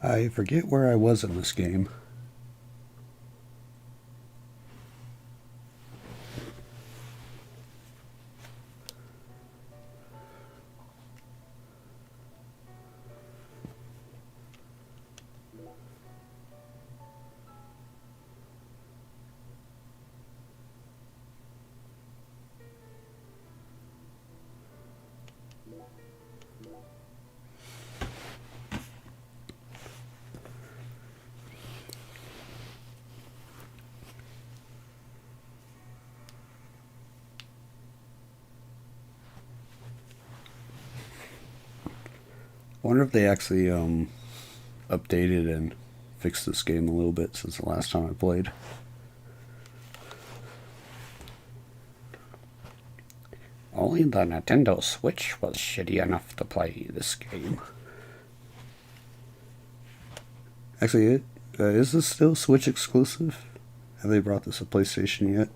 I forget where I was in this game. I wonder if they actually updated and fixed this game a little bit since the last time I played. Only the Nintendo Switch was shitty enough to play this game. Actually, is this still Switch exclusive? Have they brought this to PlayStation yet?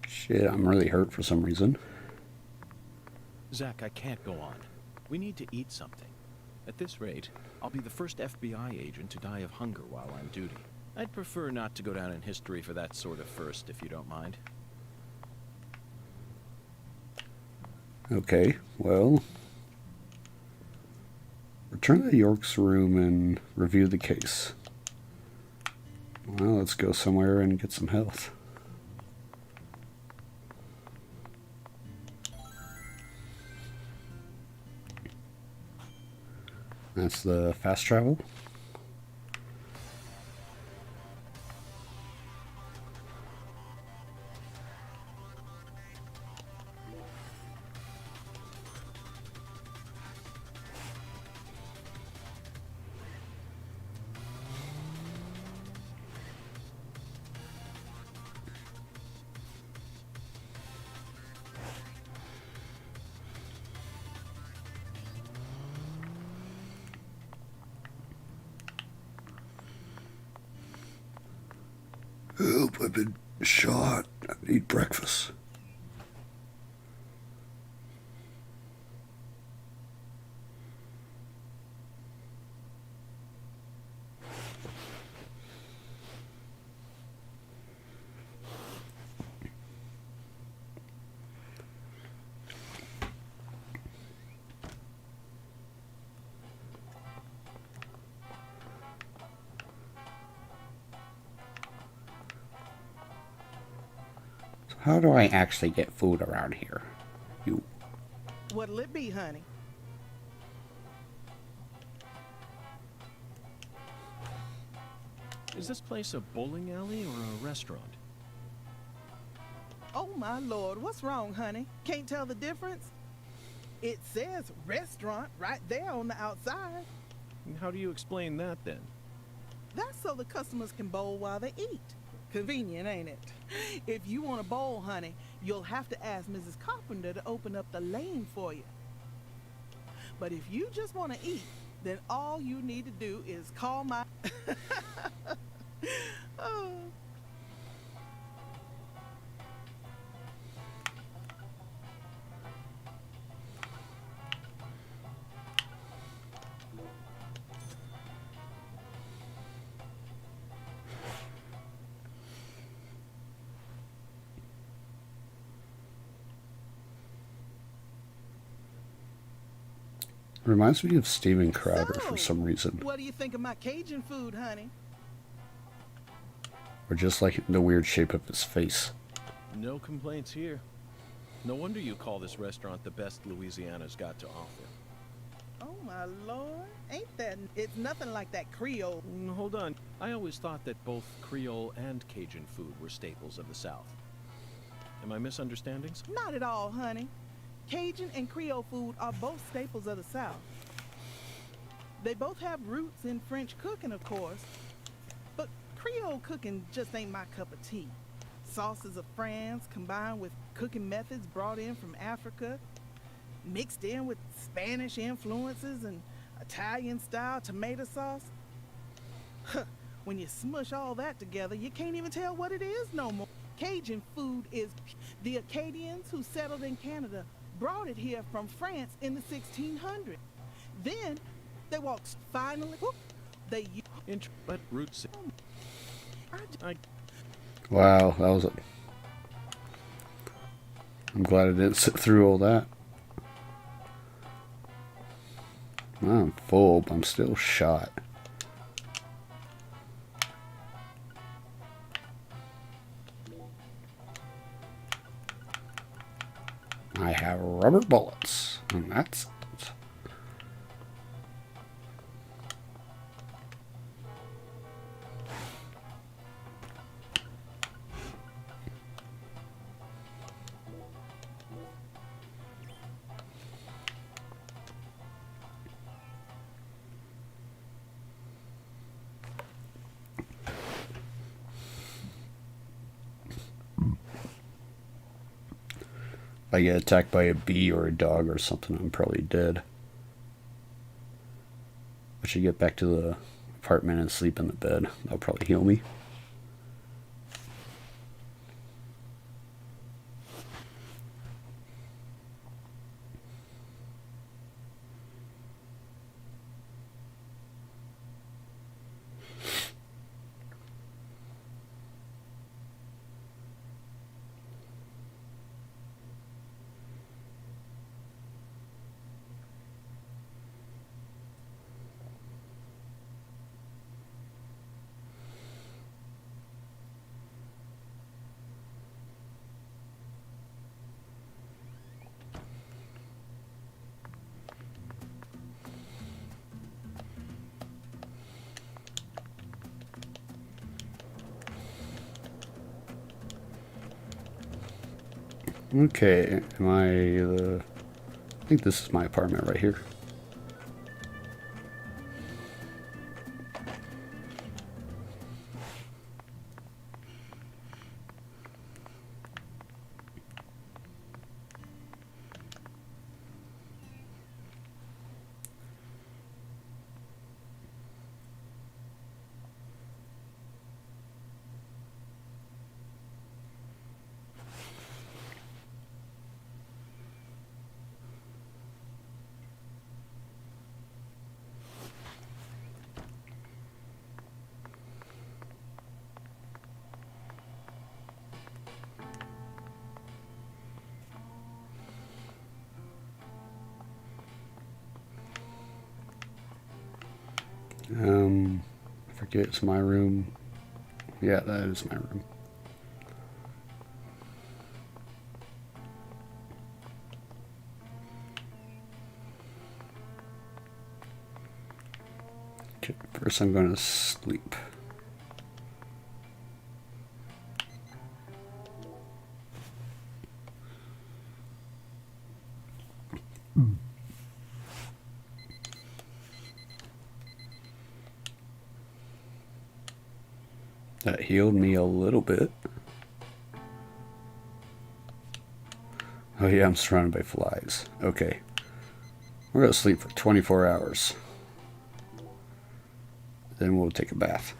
Shit, I'm really hurt for some reason. Zach, I can't go on. We need to eat something. At this rate, I'll be the first FBI agent to die of hunger while on duty. I'd prefer not to go down in history for that sort of first, if you don't mind. Okay, well, return to York's room and review the case. Well, let's go somewhere and get some health. That's the fast travel. Help, I've been shot. I need breakfast. How do I actually get food around here? You. What'll it be, honey? Is this place a bowling alley or a restaurant? Oh, my Lord, what's wrong, honey? Can't tell the difference? It says restaurant right there on the outside. How do you explain that, then? That's so the customers can bowl while they eat. Convenient, ain't it? If you want a bowl, honey, you'll have to ask Mrs. Carpenter to open up the lane for you. But if you just want to eat, then all you need to do is call my... Oh. Reminds me of Steven Crowder for So, some reason. what do you think of my Cajun food, honey? Or just like the weird shape of his face. No complaints here. No wonder you call this restaurant the best Louisiana's got to offer. Oh, my Lord. Ain't that... It's nothing like that Creole. Hold on. I always thought that both Creole and Cajun food were staples of the South. Am I misunderstanding? Not at all, honey. Cajun and Creole food are both staples of the South. They both have roots in French cooking, of course. But Creole cooking just ain't my cup of tea. Sauces of France combined with cooking methods brought in from Africa, mixed in with Spanish influences and Italian-style tomato sauce. Huh, when you smush all that together, you can't even tell what it is no more. Cajun food is the Acadians who settled in Canada brought it here from France in the 1600s. Then they walked finally. Whoop, they But roots. Wow, that was a... I'm glad I didn't sit through all that. I'm full, but I'm still shot. I have rubber bullets, and that's it. If I get attacked by a bee or a dog or something, I'm probably dead. I should get back to the apartment and sleep in the bed. That'll probably heal me. Okay, I think this is my apartment right here. I forget, it's my room. Yeah, that is my room. Okay, first I'm going to sleep. That healed me a little bit. Oh yeah, I'm surrounded by flies. Okay. We're going to sleep for 24 hours. Then we'll take a bath.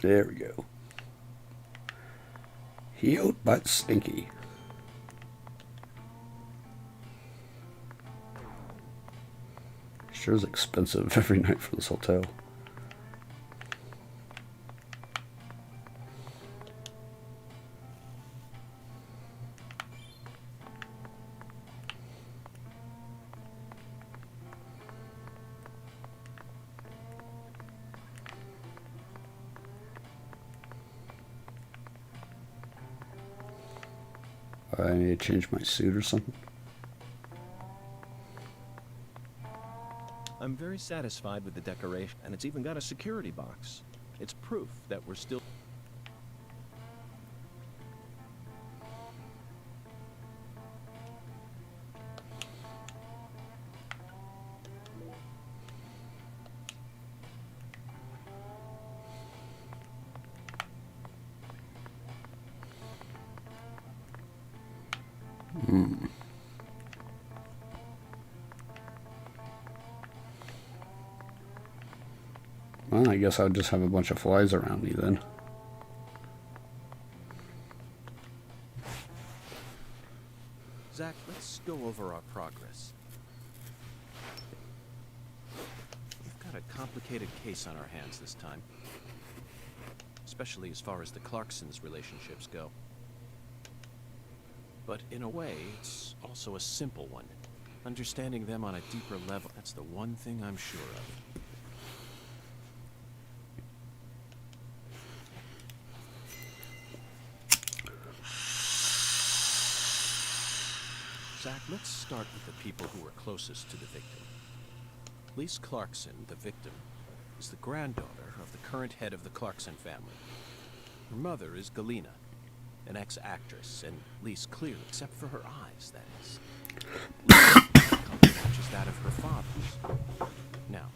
There we go. Healed but stinky. Sure is expensive every night for this hotel. I need to change my suit or something. I'm very satisfied with the decoration, and it's even got a security box. It's proof that we're still... Well, I guess I'll just have a bunch of flies around me then. Zach, let's go over our progress. We've got a complicated case on our hands this time, especially as far as the Clarksons' relationships go. But in a way, it's also a simple one. Understanding them on a deeper level, that's the one thing I'm sure of. Zach, let's start with the people who were closest to the victim. Lise Clarkson, the victim, is the granddaughter of the current head of the Clarkson family. Her mother is Galena, an ex-actress, and Lise clear, except for her eyes, that is. Lise matches that of her father's. Now,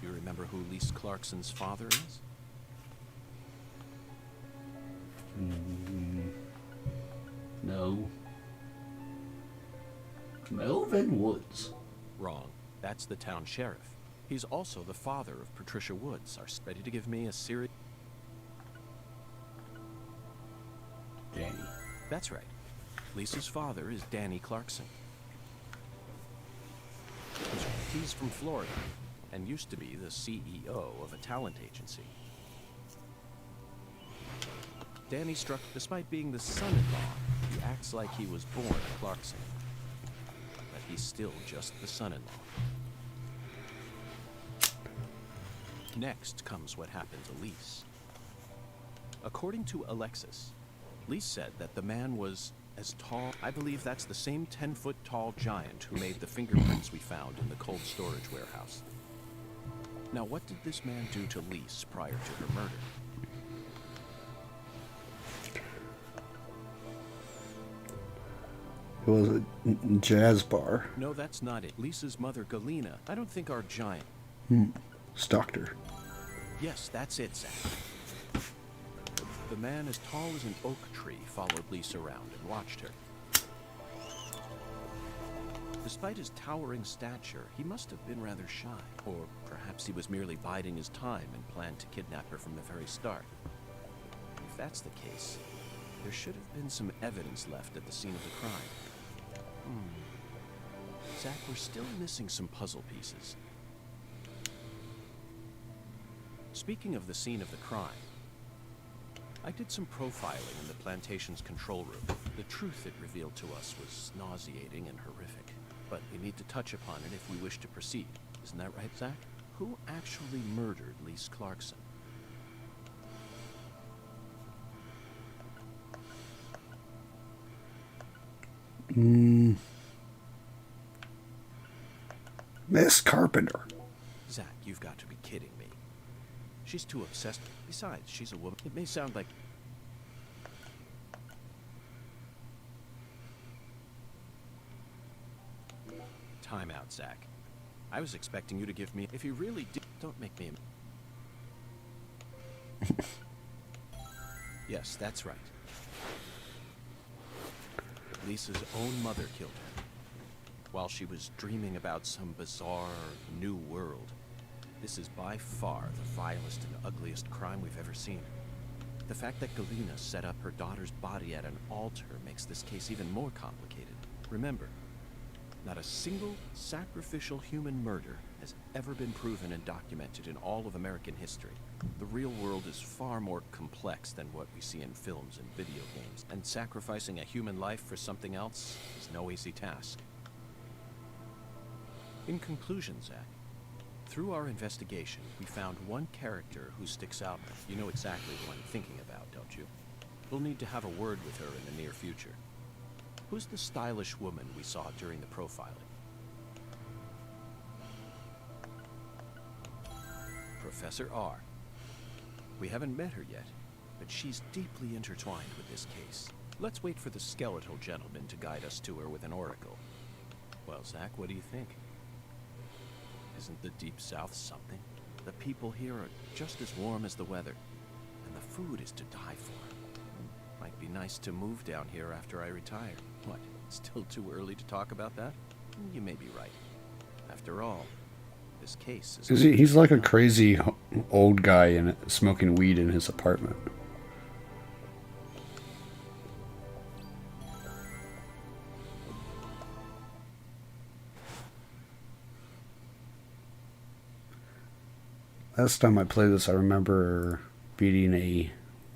you remember who Lise Clarkson's father is? No. Melvin Woods. Wrong. That's the town sheriff. He's also the father of Patricia Woods. Are ready to give me a serious... Danny. That's right. Lisa's father is Danny Clarkson. He's from Florida and used to be the CEO of a talent agency. Danny struck, despite being the son-in-law, he acts like he was born a Clarkson. But he's still just the son-in-law. Next comes what happened to Lise. According to Alexis, Lise said that the man was as tall. I believe that's the same 10-foot tall giant who made the fingerprints we found in the cold storage warehouse. Now, what did this man do to Lise prior to her murder? It was a jazz bar. No, that's not it. Lisa's mother, Galena. I don't think our giant... Stalked her. Yes, that's it, Zach. The man as tall as an oak tree followed Lisa around and watched her. Despite his towering stature, he must have been rather shy. Or perhaps he was merely biding his time and planned to kidnap her from the very start. If that's the case, there should have been some evidence left at the scene of the crime. Zach, we're still missing some puzzle pieces. Speaking of the scene of the crime, I did some profiling in the plantation's control room. The truth it revealed to us was nauseating and horrific, but we need to touch upon it if we wish to proceed. Isn't that right, Zach? Who actually murdered Lise Clarkson? Miss Carpenter. Zach, you've got to be kidding me. She's too obsessed. Besides, she's a woman. It may sound like... Time out, Zach. I was expecting you to give me... If you really did... Don't make me... Yes, that's right. Lisa's own mother killed her, while she was dreaming about some bizarre new world. This is by far the vilest and ugliest crime we've ever seen. The fact that Galena set up her daughter's body at an altar makes this case even more complicated. Remember, not a single sacrificial human murder has ever been proven and documented in all of American history. The real world is far more complex than what we see in films and video games, and sacrificing a human life for something else is no easy task. In conclusion, Zach, through our investigation, we found one character who sticks out. You know exactly who I'm thinking about, don't you? We'll need to have a word with her in the near future. Who's the stylish woman we saw during the profiling? Professor R. We haven't met her yet, but she's deeply intertwined with this case. Let's wait for the skeletal gentleman to guide us to her with an oracle. Well, Zach, what do you think? Isn't the Deep South something? The people here are just as warm as the weather, and the food is to die for. Might be nice to move down here after I retire. What? Still too early to talk about that? You may be right. After all, this case is... He's like a crazy old guy smoking weed in his apartment. Last time I played this, I remember beating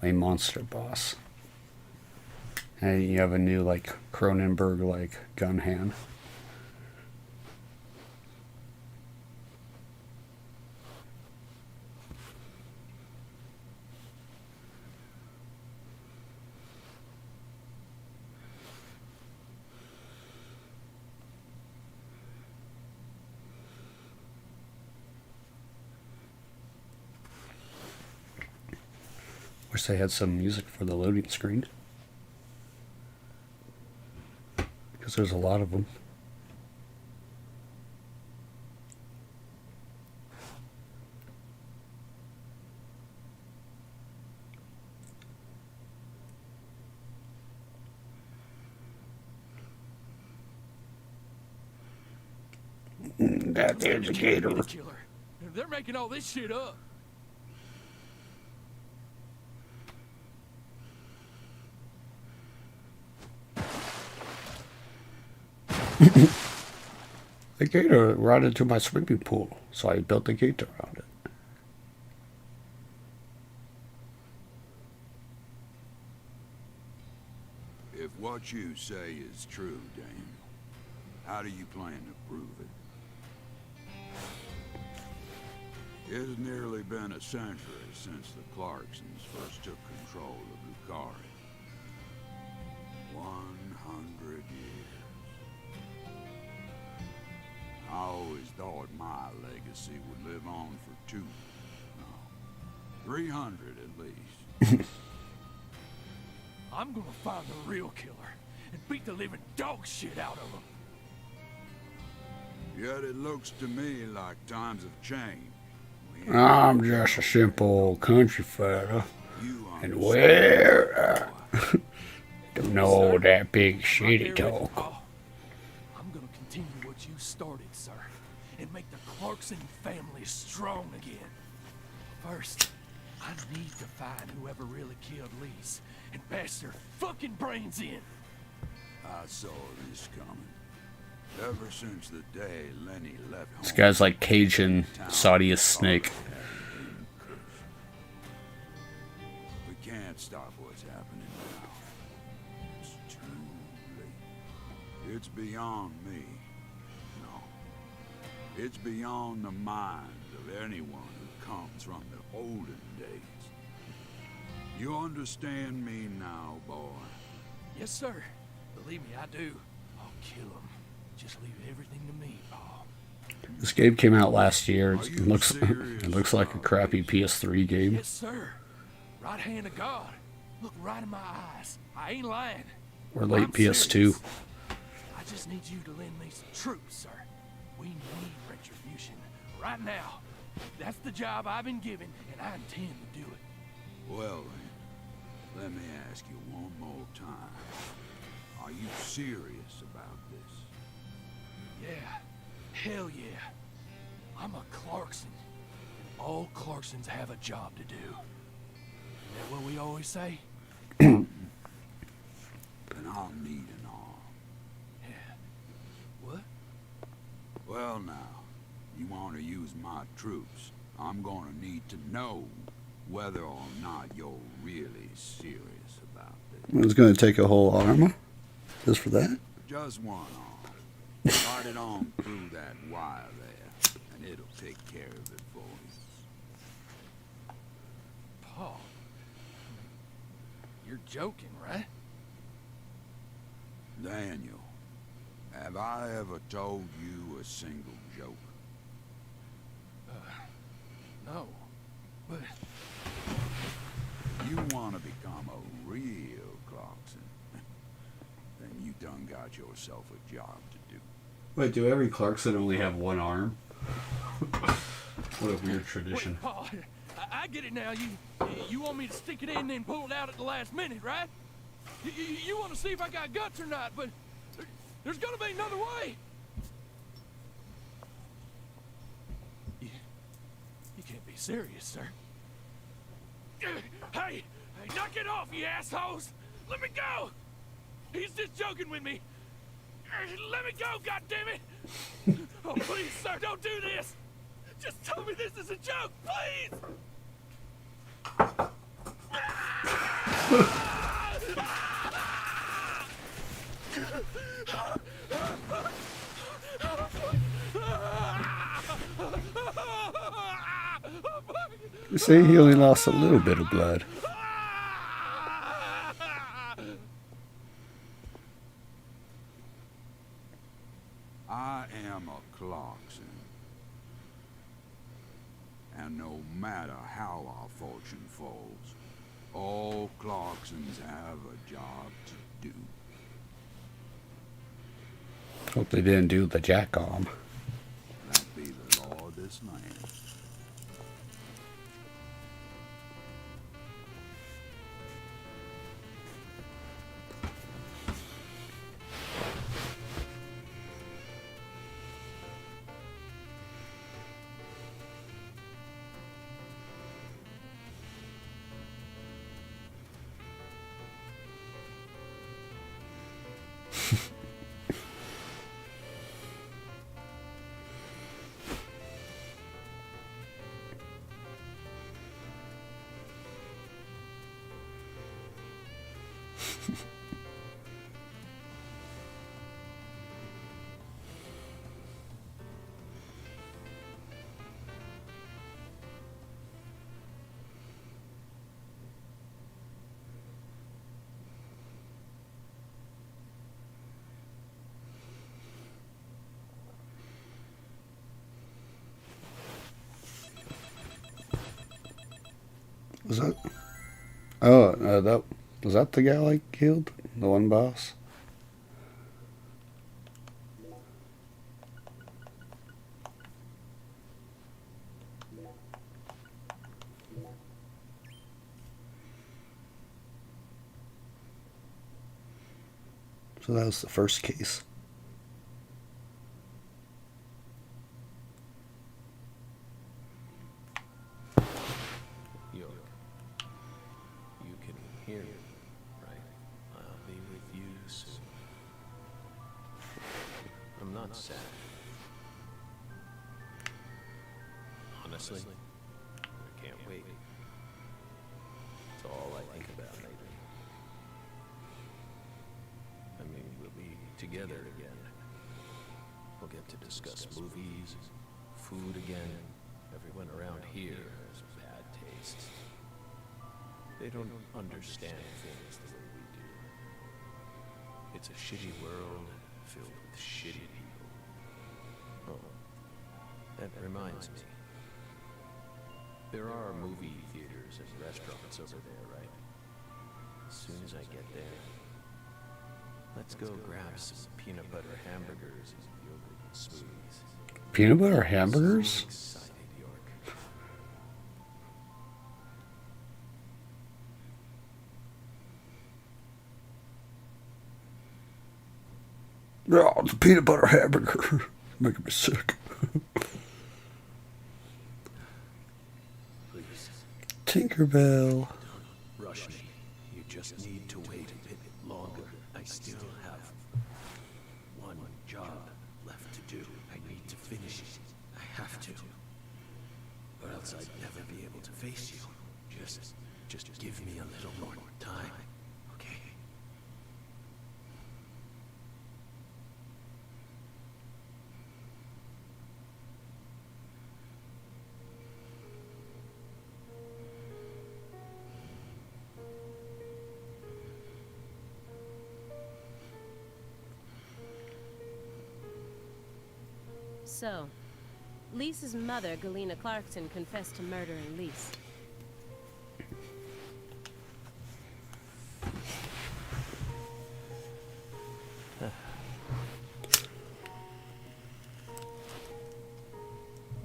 a monster boss. And you have a new, like, Cronenberg, like, gun hand. Wish they had some music for the loading screen. Because there's a lot of them. That indicator. They're making all this shit up. The gator ran into my swimming pool, so I built a gate around it. If what you say is true, Daniel, how do you plan to prove it? It's nearly been a century since the Clarksons first took control of Lucari. 100 years. I always thought my legacy would live on for 300 at least. I'm gonna find the real killer and beat the living dog shit out of him. Yet it looks to me like times have changed. I'm just a simple country fella. You And understand where? why. Don't know that big Right shitty there, talk. Paul. I'm gonna continue what you started, sir, and make the Clarkson family strong again. First, I need to find whoever really killed Lise and bash their fucking brains in. I saw this coming. Ever since the day Lenny left home. This guy's like Cajun Saudiest snake. We can't stop what's happening now. It's too late. It's beyond me. No. It's beyond the minds of anyone who comes from the olden days. You understand me now, boy? Yes, sir. Believe me, I do. I'll kill him. Just leave everything to me, Paul. This game came out last year. It looks like a crappy PS3 game. Yes, sir. Right hand of God. Look right in my eyes. I ain't lying. Or late I'm PS2. serious. I just need you to lend me some troops, sir. We need retribution right now. That's the job I've been given, and I intend to do it. Well, then, let me ask you one more time. Are you serious about this? Yeah. Hell yeah. I'm a Clarkson. And all Clarksons have a job to do. Isn't that what we always say? Then I'll need an arm. Yeah. What? Well, now, you want to use my troops, I'm gonna need to know whether or not you're really serious about this. It's going to take a whole arm just for that. Just one arm. Slide it on through that wire there, and it'll take care of it for you. Paul. You're joking, right? Daniel, have I ever told you a single joke? No. But You want to become a real Clarkson, then you done got yourself a job to do. Wait, do every Clarkson only have one arm? What a weird tradition. wait, Paul, I get it now. You want me to stick it in and then pull it out at the last minute, right? You want to see if I got guts or not, but There's gonna be another way! You can't be serious, sir. Hey! Hey, knock it off, you assholes! Let me go! He's just joking with me! Let me go, goddammit! Oh, please, sir, don't do this! Just tell me this is a joke, please! You see, he only lost a little bit of blood. I am a Clarkson. And no matter how our fortune falls, all Clarksons have a job to do. Hope they didn't do the jack-arm. That be the law of this land. Was that? Oh, that was that the guy I killed? The one boss? So that was the first case. You can hear me, right? I'll be with you soon. I'm not sad. Honestly, I can't wait. It's all I think about lately. I mean, we'll be together again. We'll get to discuss movies, food again. Everyone around here has bad tastes. They don't understand things the way we do. It's a shitty world filled with shitty people. Oh, that reminds me. There are movie theaters and restaurants over there, right? As soon as I get there, let's go grab some peanut butter hamburgers and yogurt and smoothies. Peanut butter hamburgers? So excited, York. Oh, the peanut butter hamburger. Making me sick. Please, Tinkerbell. don't rush me. You just need to wait a bit longer. I still have one job left to do. I need to finish it. I have to. Or else I'd never be able to face you. Just give me a little more time, okay? So, Lisa's mother, Galena Clarkson, confessed to murdering Lise.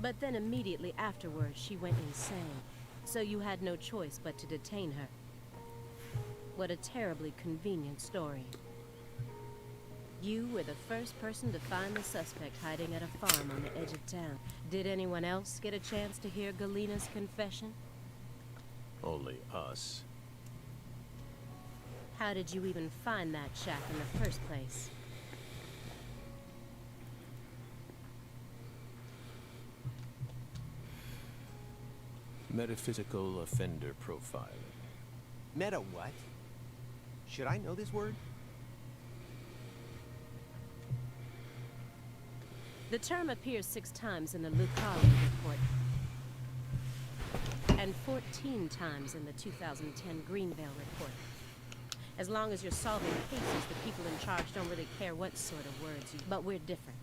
But then immediately afterwards, she went insane. So you had no choice but to detain her. What a terribly convenient story. You were the first person to find the suspect hiding at a farm on the edge of town. Did anyone else get a chance to hear Galina's confession? Only us. How did you even find that shack in the first place? Metaphysical offender profiling. Meta what? Should I know this word? The term appears 6 times in the Lucali report, and 14 times in the 2010 Greenvale report. As long as you're solving cases, the people in charge don't really care what sort of words you... But we're different.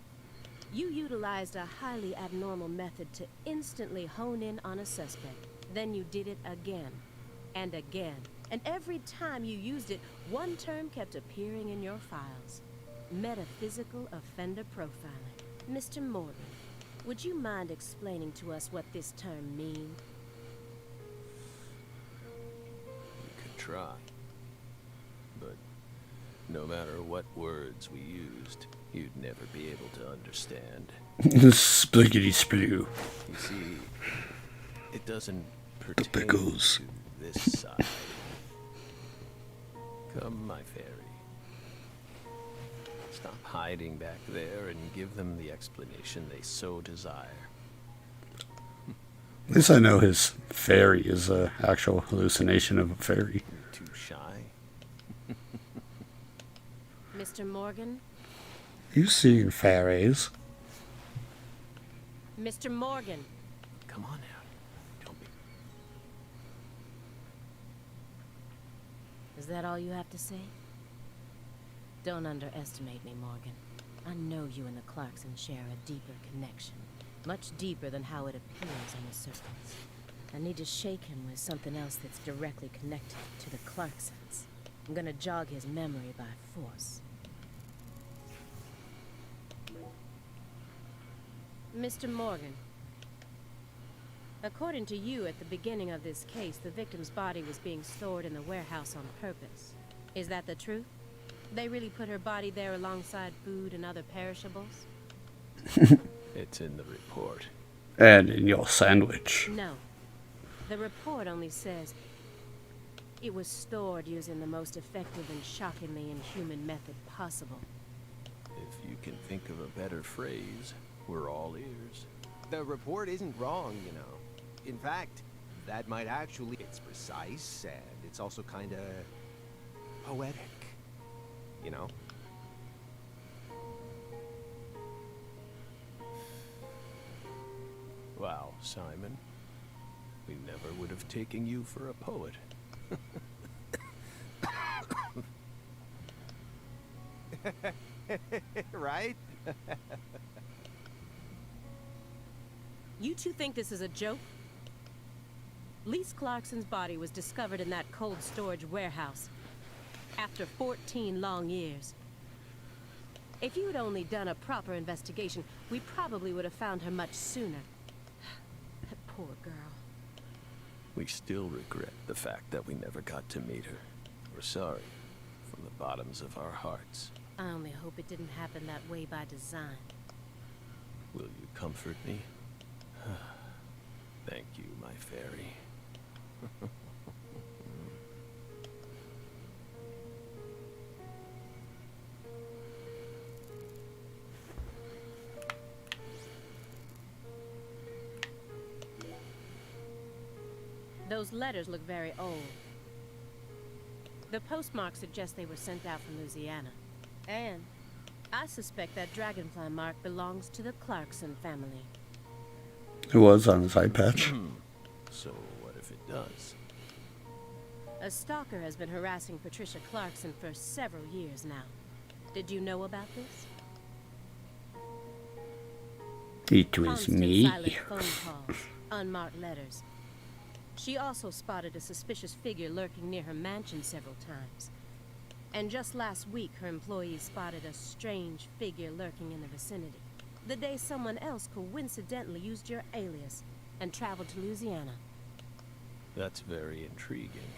You utilized a highly abnormal method to instantly hone in on a suspect. Then you did it again, and again. And every time you used it, one term kept appearing in your files. Metaphysical offender profiling. Mr. Morgan, would you mind explaining to us what this term means? We could try. But no matter what words we used, you'd never be able to understand. Spliggity sploo. You see, it doesn't pertain pickles. to this side. Come, my fairy. Stop hiding back there and give them the explanation they so desire. At least I know his fairy is an actual hallucination of a fairy. Too shy? Mr. Morgan? You've seen fairies. Mr. Morgan! Come on now. Don't be... Is that all you have to say? Don't underestimate me, Morgan. I know you and the Clarkson share a deeper connection. Much deeper than how it appears on the surface. I need to shake him with something else that's directly connected to the Clarksons. I'm gonna jog his memory by force. Mr. Morgan, according to you, at the beginning of this case, the victim's body was being stored in the warehouse on purpose. Is that the truth? They really put her body there alongside food and other perishables? It's in the report. And in your sandwich. No. The report only says it was stored using the most effective and shockingly inhuman method possible. If you can think of a better phrase, we're all ears. The report isn't wrong, you know. In fact, that might actually... It's precise, and it's also kinda... poetic. You know? Wow, Simon. We never would have taken you for a poet. Right? You two think this is a joke? Lise Clarkson's body was discovered in that cold storage warehouse after 14 long years. If you had only done a proper investigation, we probably would have found her much sooner. That poor girl. We still regret the fact that we never got to meet her. We're sorry, from the bottoms of our hearts. I only hope it didn't happen that way by design. Will you comfort me? Thank you, my fairy. Those letters look very old. The postmark suggests they were sent out from Louisiana. And I suspect that dragonfly mark belongs to the Clarkson family. It was on his eye patch. So what if it does? A stalker has been harassing Patricia Clarkson for several years now. Did you know about this? It was Constant me. silent phone calls, unmarked letters. She also spotted a suspicious figure lurking near her mansion several times. And just last week, her employees spotted a strange figure lurking in the vicinity. The day someone else coincidentally used your alias and traveled to Louisiana. That's very intriguing.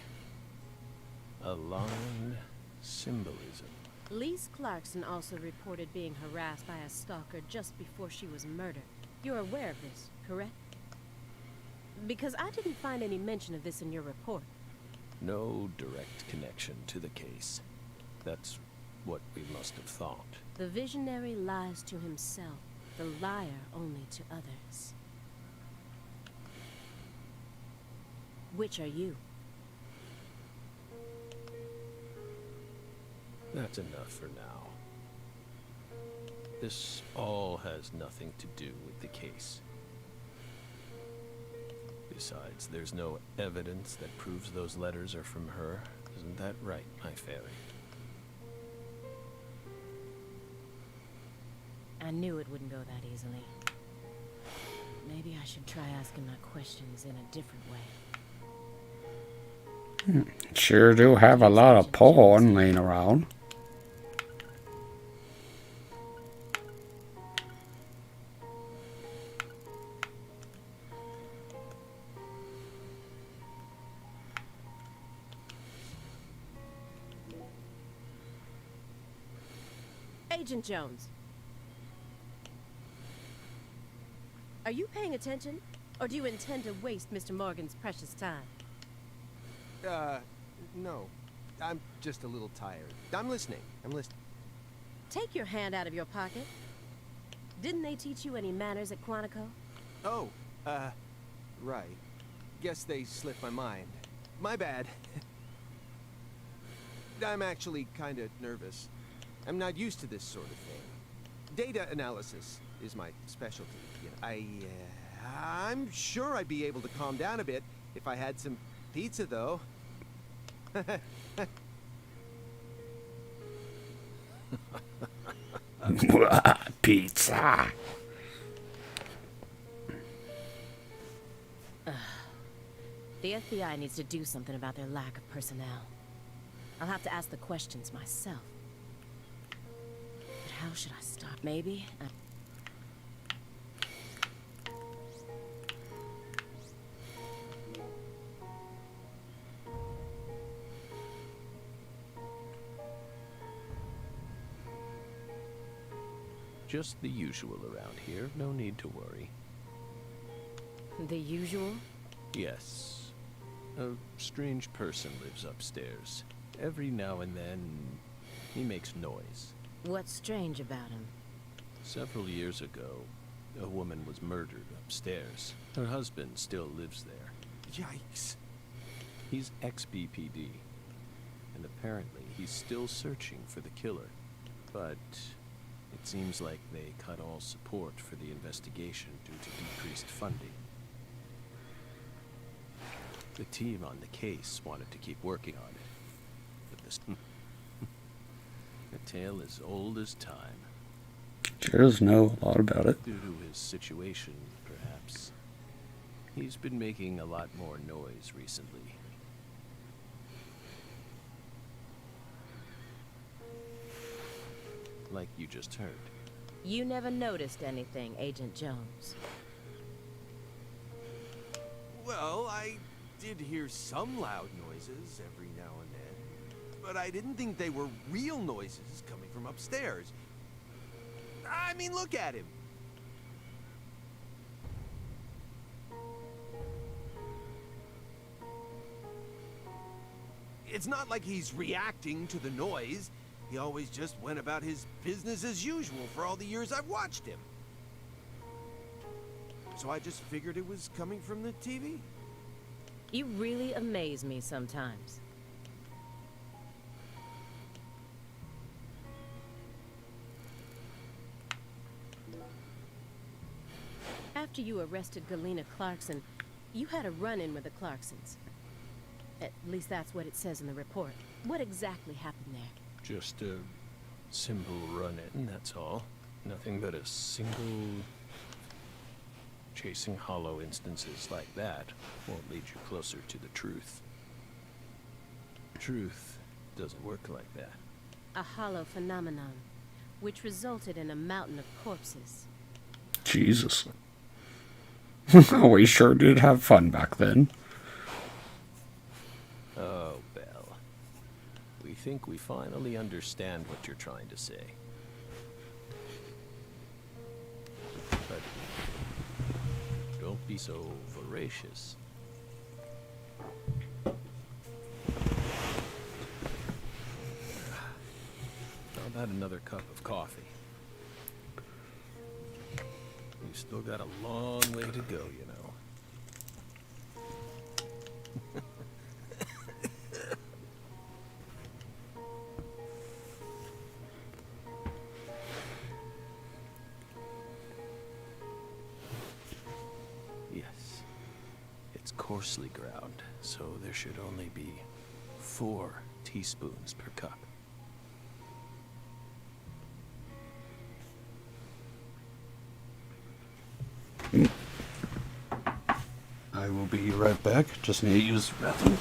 Aligned symbolism. Lise Clarkson also reported being harassed by a stalker just before she was murdered. You're aware of this, correct? Because I didn't find any mention of this in your report. No direct connection to the case. That's what we must have thought. The visionary lies to himself, the liar only to others. Which are you? That's enough for now. This all has nothing to do with the case. Besides, there's no evidence that proves those letters are from her. Isn't that right, my fairy? I knew it wouldn't go that easily. Maybe I should try asking my questions in a different way. Sure do have a lot of porn laying around. Agent Jones. Are you paying attention? Or do you intend to waste Mr. Morgan's precious time? No. I'm just a little tired. I'm listening. Take your hand out of your pocket. Didn't they teach you any manners at Quantico? Oh, right. Guess they slipped my mind. My bad. I'm actually kinda nervous. I'm not used to this sort of thing. Data analysis is my specialty. You know, I'm sure I'd be able to calm down a bit if I had some pizza, though. Pizza. The FBI needs to do something about their lack of personnel. I'll have to ask the questions myself. But how should I start? Maybe Just the usual around here. No need to worry. the usual? Yes. A strange person lives upstairs. Every now and then, he makes noise. What's strange about him? Several years ago, a woman was murdered upstairs. Her husband still lives there. Yikes. He's ex-BPD, and apparently he's still searching for the killer. But it seems like they cut all support for the investigation due to decreased funding. The team on the case wanted to keep working on it, but this the tale is old as time. Sure does know a lot about it. Due to his situation, perhaps. He's been making a lot more noise recently. Like you just heard. You never noticed anything, Agent Jones. Well, I did hear some loud noises every now and then, but I didn't think they were real noises coming from upstairs. I mean, look at him. It's not like he's reacting to the noise. He always just went about his business as usual for all the years I've watched him. So I just figured it was coming from the TV. You really amaze me sometimes. After you arrested Galena Clarkson, you had a run-in with the Clarksons. At least that's what it says in the report. What exactly happened there? Just a simple run-in, that's all. Nothing but a single... Chasing hollow instances like that won't lead you closer to the truth. Truth doesn't work like that. A hollow phenomenon, which resulted in a mountain of corpses. Jesus. We sure did have fun back then. Oh, Belle. We think we finally understand what you're trying to say. But don't be so voracious. How about another cup of coffee? You've still got a long way to go, you know. Yes. It's coarsely ground, so there should only be 4 teaspoons per cup. I will be right back. Just need to use the bathroom.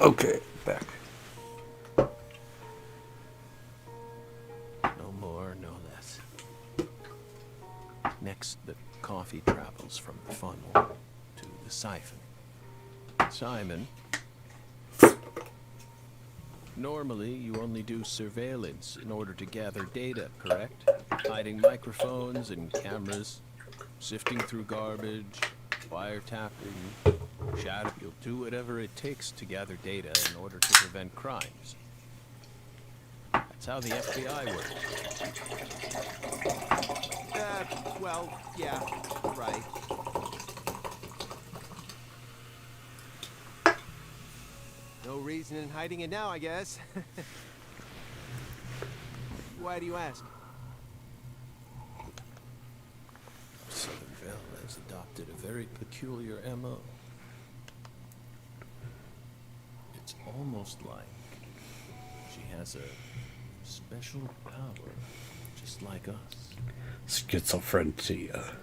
Okay, back. No more, no less. Next, the coffee travels from the funnel to the siphon. Simon, normally you only do surveillance in order to gather data, correct? Hiding microphones and cameras, sifting through garbage, wiretapping, shadow. You'll do whatever it takes to gather data in order to prevent crimes. That's how the FBI works. Well, yeah, right. No reason in hiding it now, I guess. Why do you ask? Southern Belle has adopted a very peculiar MO. It's almost like she has a special power, just like us. Schizophrenia.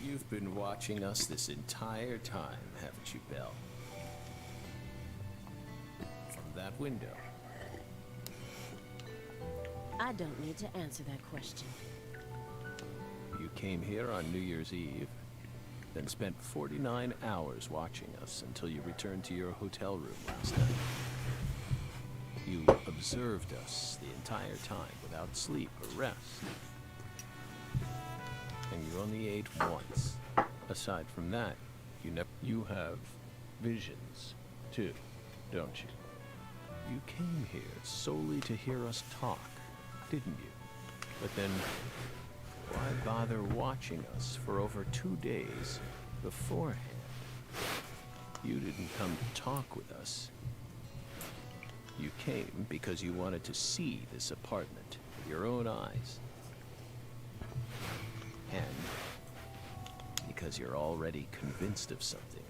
You've been watching us this entire time, haven't you, Belle? From that window. I don't need to answer that question. You came here on New Year's Eve, then spent 49 hours watching us until you returned to your hotel room last night. You observed us the entire time without sleep or rest. And you only ate once. Aside from that, you have visions, too, don't you? You came here solely to hear us talk, didn't you? But then, why bother watching us for over 2 days beforehand? You didn't come to talk with us. You came because you wanted to see this apartment with your own eyes. And because you're already convinced of something.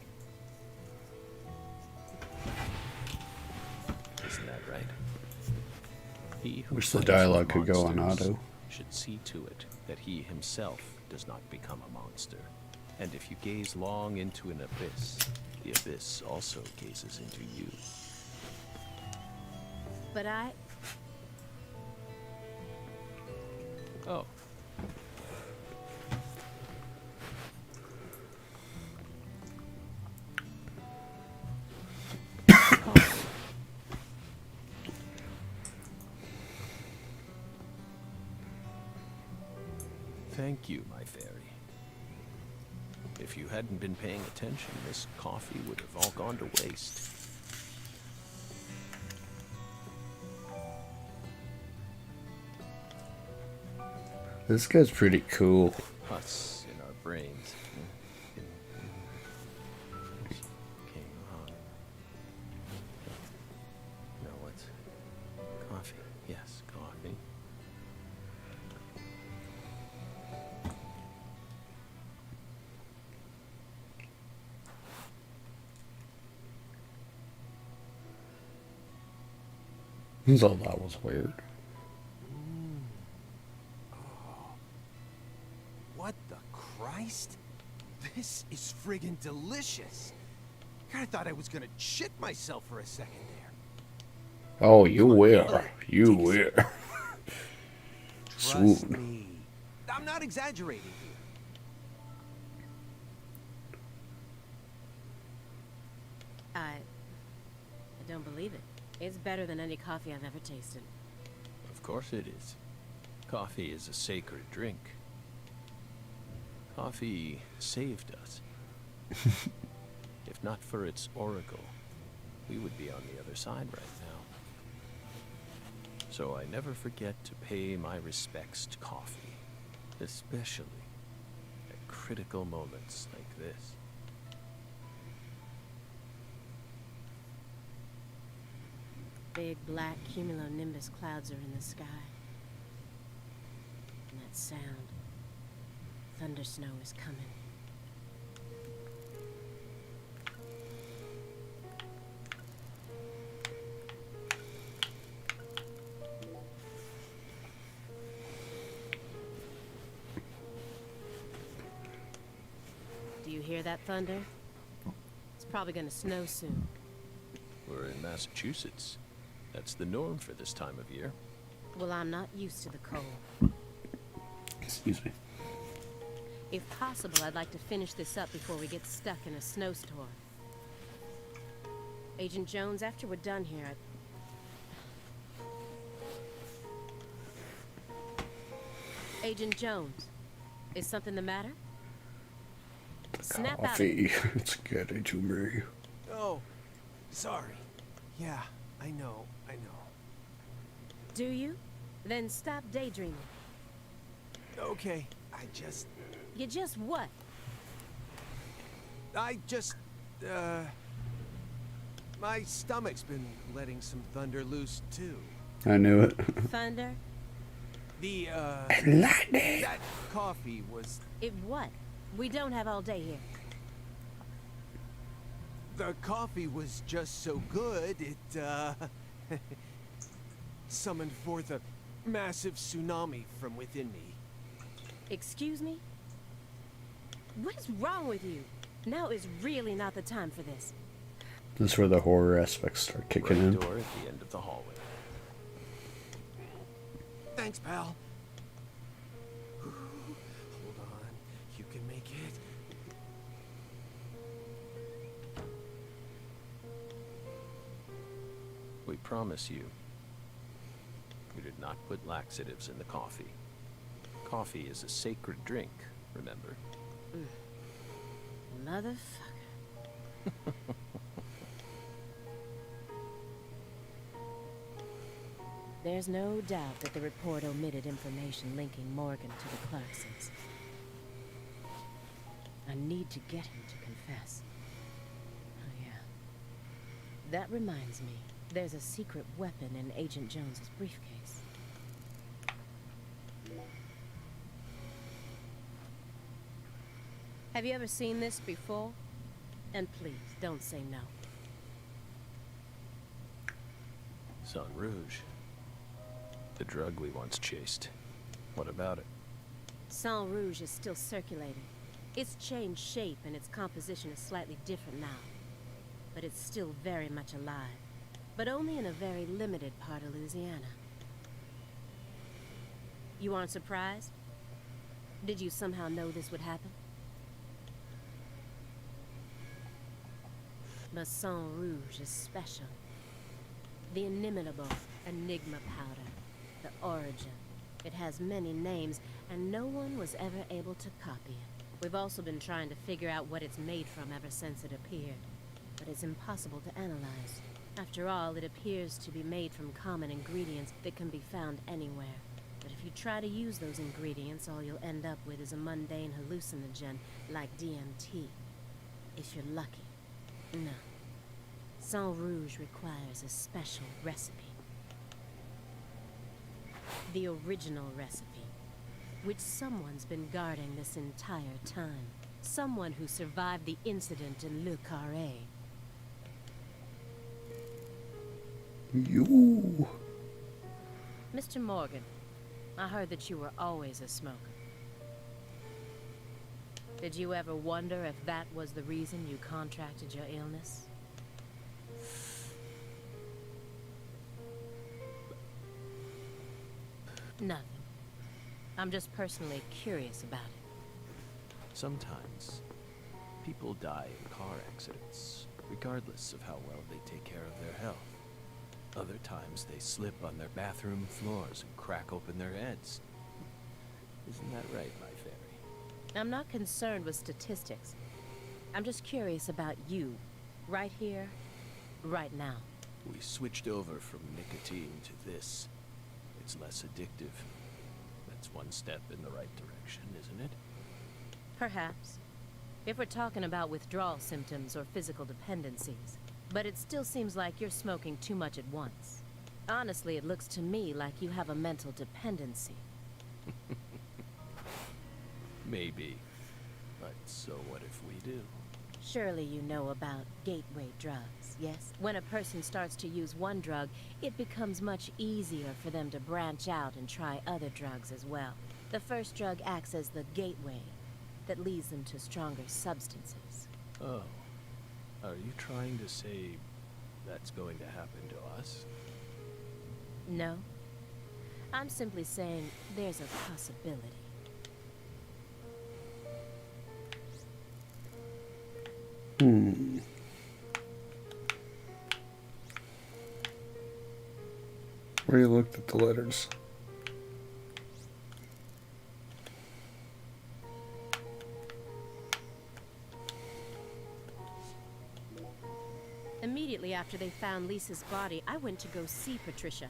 Isn't that right? He who Wish the fights dialogue with could go on monsters auto. should see to it that he himself does not become a monster. And if you gaze long into an abyss, the abyss also gazes into you. But Oh. Thank you, my fairy. If you hadn't been paying attention, this coffee would have all gone to waste. This guy's pretty cool. Us in our brains. King on. No, what's coffee? Yes, coffee. So that was weird. What the Christ? This is friggin' delicious. I thought I was gonna shit myself for a second there. Oh, you will. You will. Trust Soon. me. I'm not exaggerating here. I don't believe it. It's better than any coffee I've ever tasted. Of course it is. Coffee is a sacred drink. Coffee saved us. If not for its oracle, we would be on the other side right now. So I never forget to pay my respects to coffee, especially at critical moments like this. Big black cumulonimbus clouds are in the sky. And that sound. Thunder snow is coming. Do you hear that thunder? It's probably gonna snow soon. We're in Massachusetts. That's the norm for this time of year. Well, I'm not used to the cold. Excuse me. If possible, I'd like to finish this up before we get stuck in a snowstorm. Agent Jones, after we're done here, Agent Jones, is something the matter? Snap out of it. Coffee. It's getting to me. Oh, sorry. Yeah, I know. Do you? Then stop daydreaming. Okay, You just what? My stomach's been letting some thunder loose, too. I knew it. Thunder? Lightning. That coffee was... It what? We don't have all day here. The coffee was just so good, it, summoned forth a massive tsunami from within me. Excuse me? What is wrong with you? Now is really not the time for this. This is where the horror aspects start kicking Right in. door at the end of the hallway. Thanks, pal. Hold on. You can make it. We promise you, we did not put laxatives in the coffee. Coffee is a sacred drink, remember? Motherfucker. There's no doubt that the report omitted information linking Morgan to the Clarksons. I need to get him to confess. Oh, yeah. That reminds me, there's a secret weapon in Agent Jones's briefcase. Have you ever seen this before? And please, don't say no. Sang Rouge. The drug we once chased. What about it? Sang Rouge is still circulating. It's changed shape and its composition is slightly different now. But it's still very much alive. But only in a very limited part of Louisiana. You aren't surprised? Did you somehow know this would happen? But Sang Rouge is special. The inimitable Enigma powder. The origin. It has many names, and no one was ever able to copy it. We've also been trying to figure out what it's made from ever since it appeared, but it's impossible to analyze. After all, it appears to be made from common ingredients that can be found anywhere. But if you try to use those ingredients, all you'll end up with is a mundane hallucinogen like DMT. If you're lucky. No. Sang Rouge requires a special recipe. The original recipe, which someone's been guarding this entire time. Someone who survived the incident in Le Carré. You. Mr. Morgan, I heard that you were always a smoker. Did you ever wonder if that was the reason you contracted your illness? Nothing. I'm just personally curious about it. Sometimes, people die in car accidents, regardless of how well they take care of their health. Other times, they slip on their bathroom floors and crack open their heads. Isn't that right, my fairy? I'm not concerned with statistics. I'm just curious about you, right here, right now. We switched over from nicotine to this. It's less addictive. That's one step in the right direction, isn't it? Perhaps. If we're talking about withdrawal symptoms or physical dependencies. But it still seems like you're smoking too much at once. Honestly, it looks to me like you have a mental dependency. Maybe. But so what if we do? Surely you know about gateway drugs, yes? When a person starts to use one drug, it becomes much easier for them to branch out and try other drugs as well. The first drug acts as the gateway that leads them to stronger substances. Oh. Are you trying to say that's going to happen to us? No. I'm simply saying there's a possibility. Where you looked at the letters. Immediately after they found Lisa's body, I went to go see Patricia.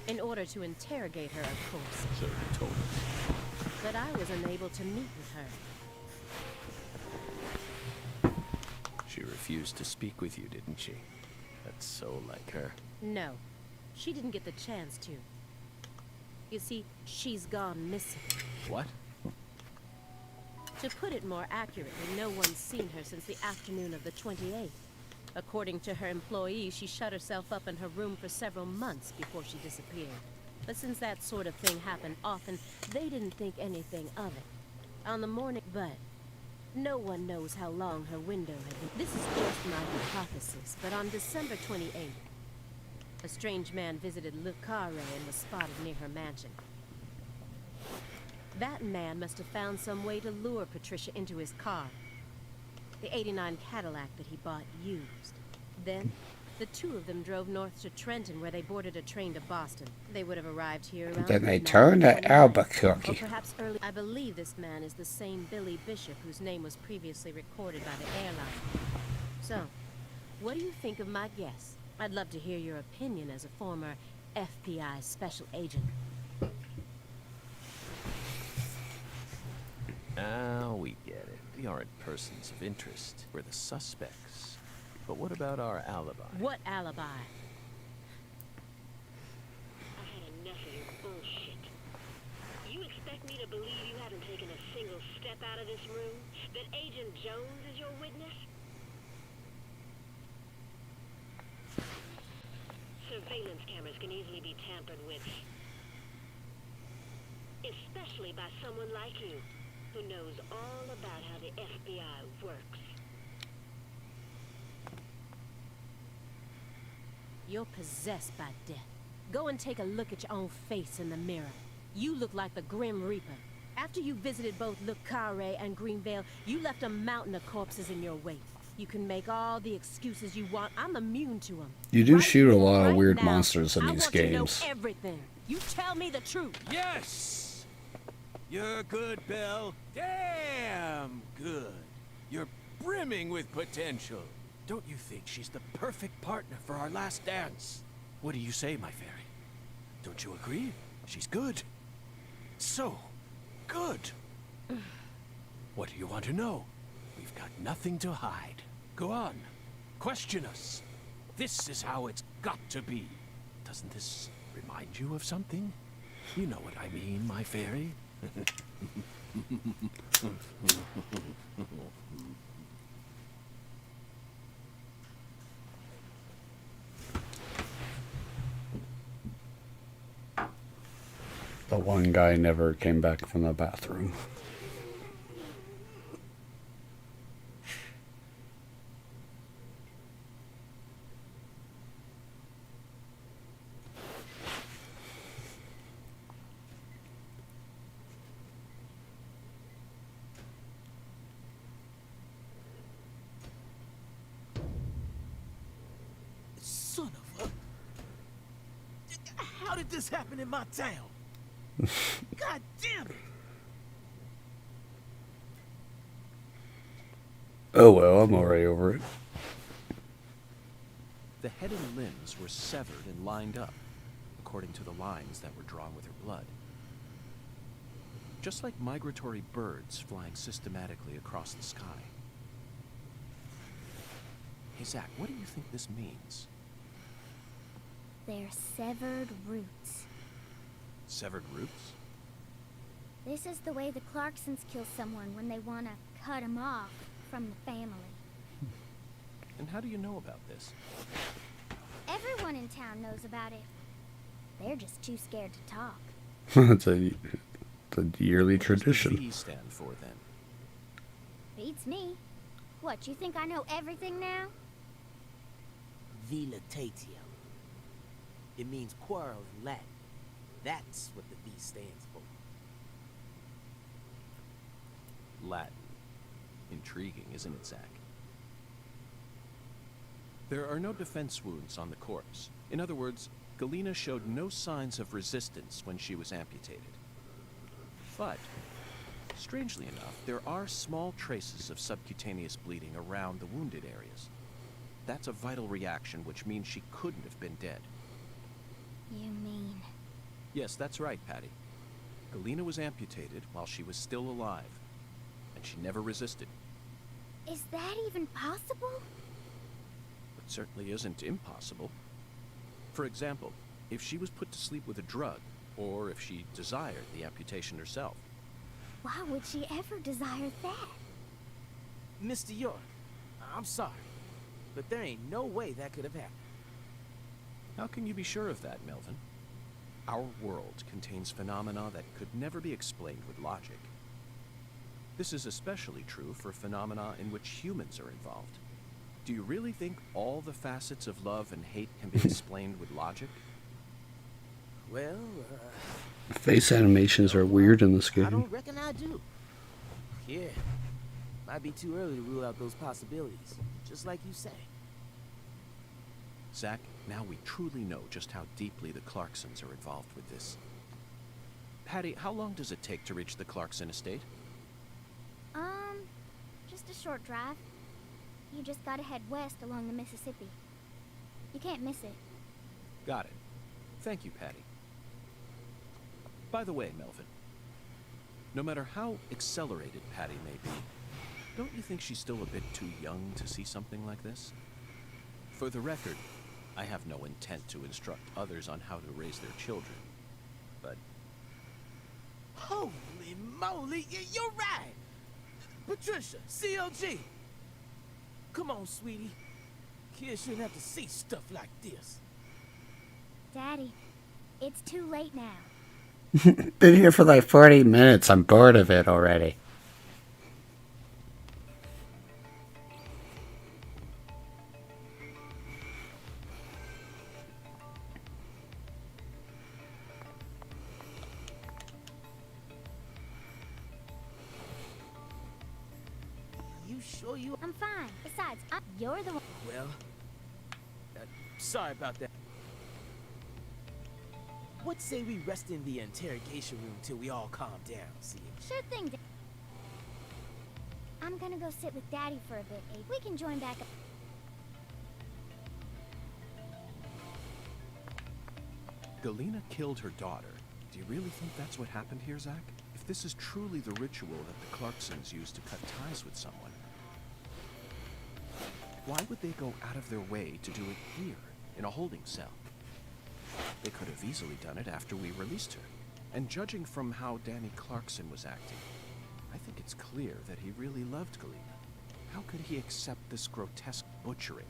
In order to interrogate her, of course. So you told us. But I was unable to meet with her. She refused to speak with you, didn't she? That's so like her. No, she didn't get the chance to. You see, she's gone missing. What? To put it more accurately, no one's seen her since the afternoon of the 28th. According to her employees, she shut herself up in her room for several months before she disappeared. But since that sort of thing happened often, they didn't think anything of it. On the morning, but no one knows how long her window had been. This is just my hypothesis, but on December 28th, a strange man visited Le Carré and was spotted near her mansion. That man must have found some way to lure Patricia into his car. The '89 Cadillac that he bought used. Then, the two of them drove north to Trenton, where they boarded a train to Boston. They would have arrived here around Then they midnight turned on to the 29th. Albuquerque. Or perhaps early. I believe this man is the same Billy Bishop whose name was previously recorded by the airline. So, what do you think of my guess? I'd love to hear your opinion as a former FBI special agent. Now we get it. We aren't persons of interest. We're the suspects. But what about our alibi? What alibi? I've had enough of your bullshit. You expect me to believe you haven't taken a single step out of this room? That Agent Jones is your witness? Surveillance cameras can easily be tampered with. Especially by someone like you, who knows all about how the FBI works. You're possessed by death. Go and take a look at your own face in the mirror. You look like the Grim Reaper. After you visited both Le Carré and Greenvale, you left a mountain of corpses in your wake. You can make all the excuses you want. I'm immune to them. You do Right shoot a here, lot of right weird now, monsters in I these want to know games. everything. You tell me the truth. Yes! You're good, Belle. Damn good. You're brimming with potential. Don't you think she's the perfect partner for our last dance? What do you say, my fairy? Don't you agree? She's good. So good. What do you want to know? We've got nothing to hide. Go on. Question us. This is how it's got to be. Doesn't this remind you of something? You know what I mean, my fairy. The one guy never came back from the bathroom. Son of a... How did this happen in my town? God damn it! Oh well, I'm already over it. The head and limbs were severed and lined up, according to the lines that were drawn with her blood. Just like migratory birds flying systematically across the sky. Hey, Zach, what do you think this means? They're severed roots. Severed roots? This is the way the Clarksons kill someone when they want to cut them off from the family. And how do you know about this? Everyone in town knows about it. They're just too scared to talk. It's a yearly What does tradition. the V stand for, then? Beats me. What, you think I know everything now? Vilitatio. It means quarrel in Latin. That's what the V stands for. Latin. Intriguing, isn't it, Zach? There are no defense wounds on the corpse. In other words, Galena showed no signs of resistance when she was amputated. But, strangely enough, there are small traces of subcutaneous bleeding around the wounded areas. That's a vital reaction, which means she couldn't have been dead. You mean... Yes, that's right, Patty. Galena was amputated while she was still alive, and she never resisted. Is that even possible? It certainly isn't impossible. For example, if she was put to sleep with a drug, or if she desired the amputation herself. Why would she ever desire that? Mr. York, I'm sorry, but there ain't no way that could have happened. How can you be sure of that, Melvin? Our world contains phenomena that could never be explained with logic. This is especially true for phenomena in which humans are involved. Do you really think all the facets of love and hate can be explained with logic? Well, Face animations are weird in this I game. don't reckon I do. Yeah, might be too early to rule out those possibilities, just like you say. Zach, now we truly know just how deeply the Clarksons are involved with this. Patty, how long does it take to reach the Clarkson estate? Just a short drive. You just gotta head west along the Mississippi. You can't miss it. Got it. Thank you, Patty. By the way, Melvin, no matter how accelerated Patty may be, don't you think she's still a bit too young to see something like this? For the record, I have no intent to instruct others on how to raise their children, but... Holy moly, you're right! Patricia, CLG! Come on, sweetie. Kids shouldn't have to see stuff like this. Daddy, it's too late now. Been here for like 40 minutes. I'm bored of it already. You sure you... I'm fine. Besides, you're the one. Well, sorry about that. What say we rest in the interrogation room till we all calm down, see? Sure thing, I'm gonna go sit with Daddy for a bit, Abe. We can join back up. Galena killed her daughter. Do you really think that's what happened here, Zach? If this is truly the ritual that the Clarksons used to cut ties with someone, why would they go out of their way to do it here, in a holding cell? They could have easily done it after we released her. And judging from how Danny Clarkson was acting, I think it's clear that he really loved Galena. How could he accept this grotesque butchering,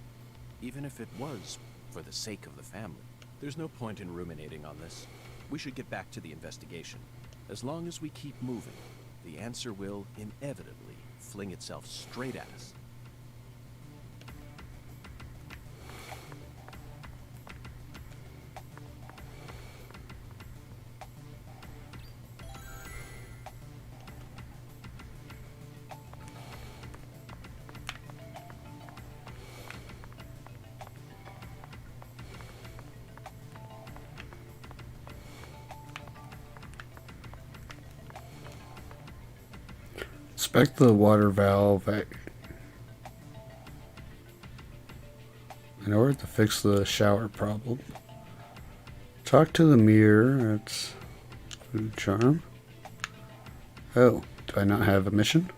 even if it was for the sake of the family? There's no point in ruminating on this. We should get back to the investigation. As long as we keep moving, the answer will inevitably fling itself straight at us. Inspect the water valve. In order to fix the shower problem. Talk to the mirror. That's food charm. Oh, do I not have a mission?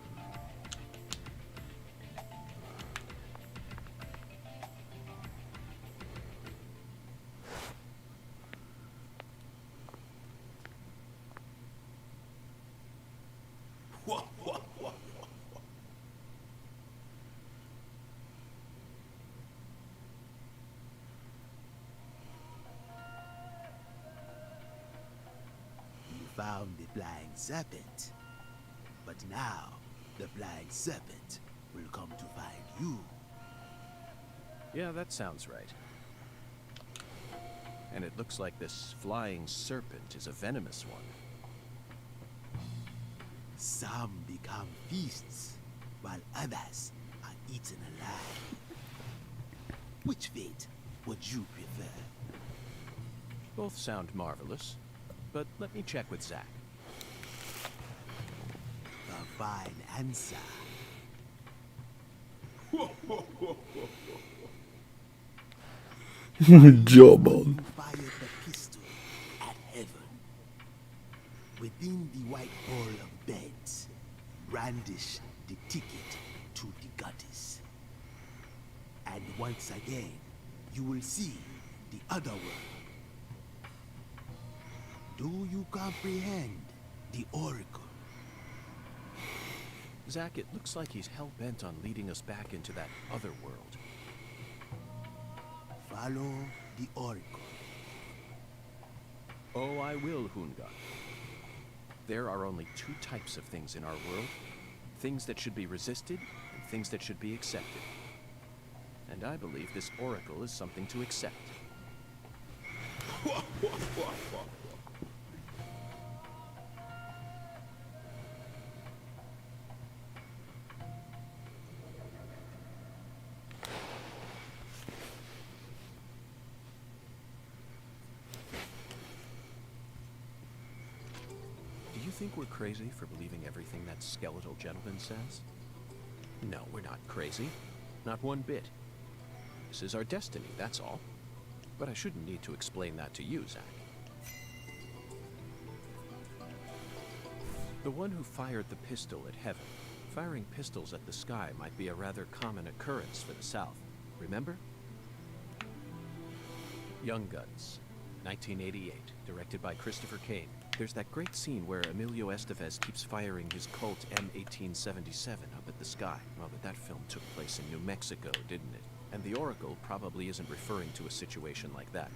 Found the Flying Serpent. But now, the Flying Serpent will come to find you. Yeah, that sounds right. And it looks like this Flying Serpent is a venomous one. Some become feasts, while others are eaten alive. Which fate would you prefer? Both sound marvelous, but let me check with Zach. A fine answer. Jawbone. Fired the pistol at heaven. Within the white ball of beds, brandish the ticket to the goddess. And once again, you will see the other world. Do you comprehend the oracle? Zach, it looks like he's hell-bent on leading us back into that other world. Follow the oracle. Oh, I will, Hunga. There are only two types of things in our world. Things that should be resisted, and things that should be accepted. And I believe this oracle is something to accept. Do you think we're crazy for believing everything that skeletal gentleman says? No, we're not crazy. Not one bit. This is our destiny, that's all. But I shouldn't need to explain that to you, Zach. The one who fired the pistol at heaven. Firing pistols at the sky might be a rather common occurrence for the South. Remember? Young Guns, 1988, directed by Christopher Kane. There's that great scene where Emilio Estevez keeps firing his Colt M1877 up at the sky. Well, but that film took place in New Mexico, didn't it? And the Oracle probably isn't referring to a situation like that.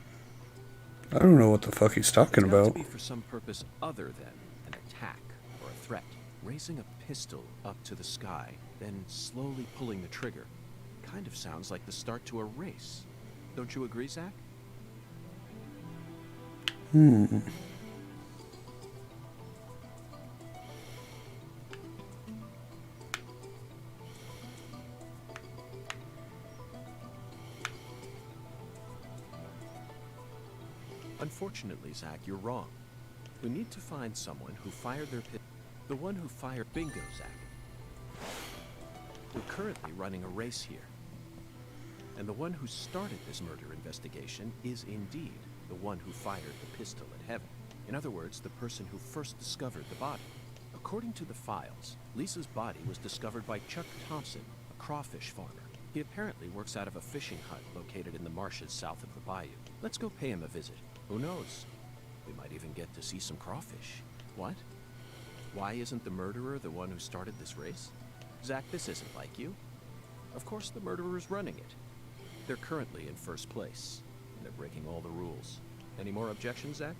I don't know what the fuck he's talking It's got about. to be for some purpose other than an attack or a threat. Raising a pistol up to the sky, then slowly pulling the trigger, kind of sounds like the start to a race. Don't you agree, Zach? Unfortunately, Zach, you're wrong. We need to find someone who fired their pistol. The one who fired... Bingo, Zach. We're currently running a race here. And the one who started this murder investigation is indeed the one who fired the pistol at Heaven. In other words, the person who first discovered the body. According to the files, Lisa's body was discovered by Chuck Thompson, a crawfish farmer. He apparently works out of a fishing hut located in the marshes south of the bayou. Let's go pay him a visit. Who knows? We might even get to see some crawfish. What? Why isn't the murderer the one who started this race? Zach, this isn't like you. Of course the murderer's running it. They're currently in first place, and they're breaking all the rules. Any more objections, Zach?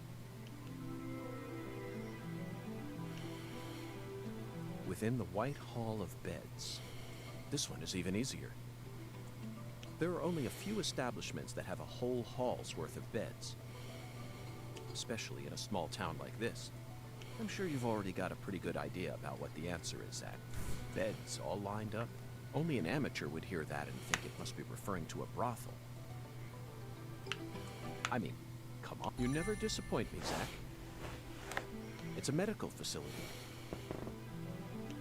Within the White Hall of Beds. This one is even easier. There are only a few establishments that have a whole hall's worth of beds. Especially in a small town like this. I'm sure you've already got a pretty good idea about what the answer is, Zach. Beds all lined up. Only an amateur would hear that and think it must be referring to a brothel. I mean, come on. You never disappoint me, Zach. It's a medical facility.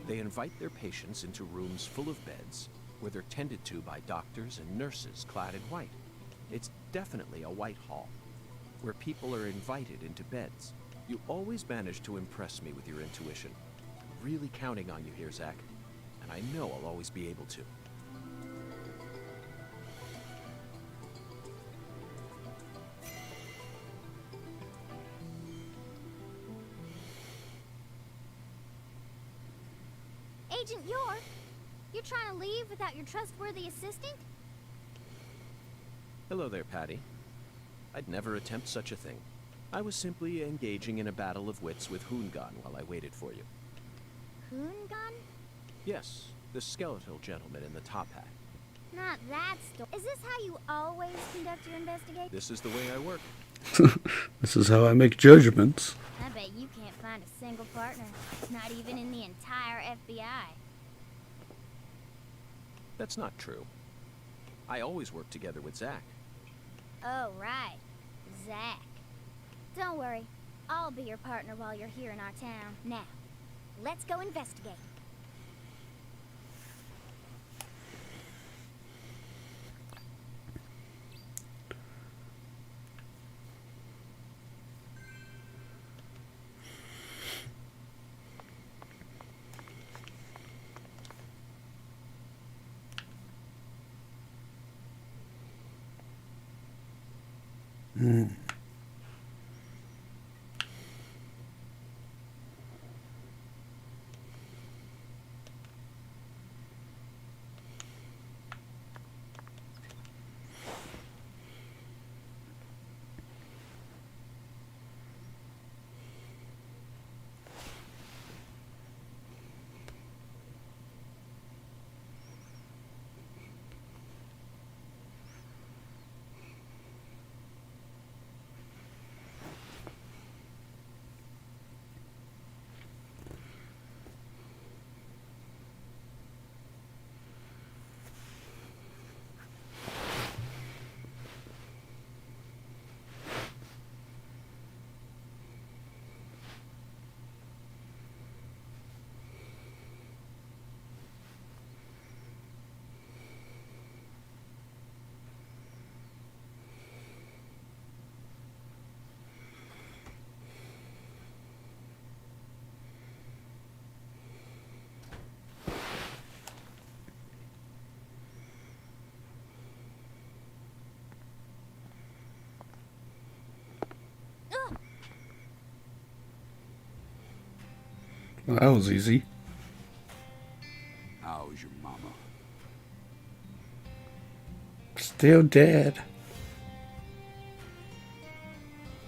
They invite their patients into rooms full of beds where they're tended to by doctors and nurses clad in white. It's definitely a white hall, where people are invited into beds. You always manage to impress me with your intuition. I'm really counting on you here, Zach. And I know I'll always be able to. Agent York, you're trying to leave without your trustworthy assistant? Hello there, Patty. I'd never attempt such a thing. I was simply engaging in a battle of wits with Hoongan while I waited for you. Hoongan? Yes, the skeletal gentleman in the top hat. Not that story. Is this how you always conduct your investigation? This is the way I work. This is how I make judgments. I bet you can't find a single partner. Not even in the entire FBI. That's not true. I always work together with Zach. Oh, right. Zach. Don't worry. I'll be your partner while you're here in our town. Now, let's go investigate. Well, that was easy. How's your mama? Still dead.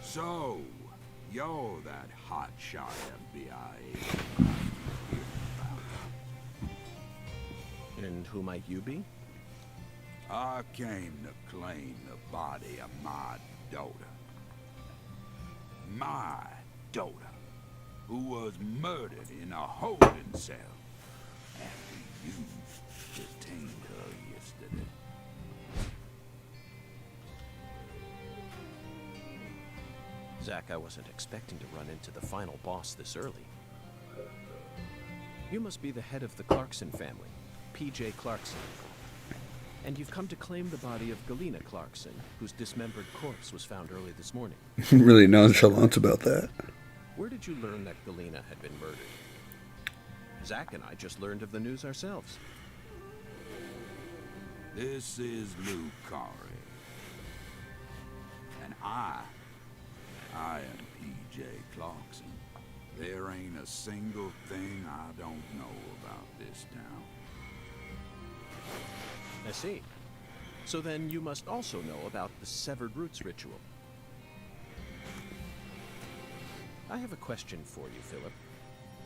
So, you're that hotshot FBI agent I hear about. And who might you be? I came to claim the body of my daughter. My daughter, who was murdered in a holding cell after you detained her yesterday. Zach, I wasn't expecting to run into the final boss this early. You must be the head of the Clarkson family, P.J. Clarkson. And you've come to claim the body of Galena Clarkson, whose dismembered corpse was found early this morning. Really nonchalant about that. Where did you learn that Galena had been murdered? Zach and I just learned of the news ourselves. This is Luke Corey. And I am P.J. Clarkson. There ain't a single thing I don't know about this town. I see. So then you must also know about the Severed Roots ritual. I have a question for you, Philip.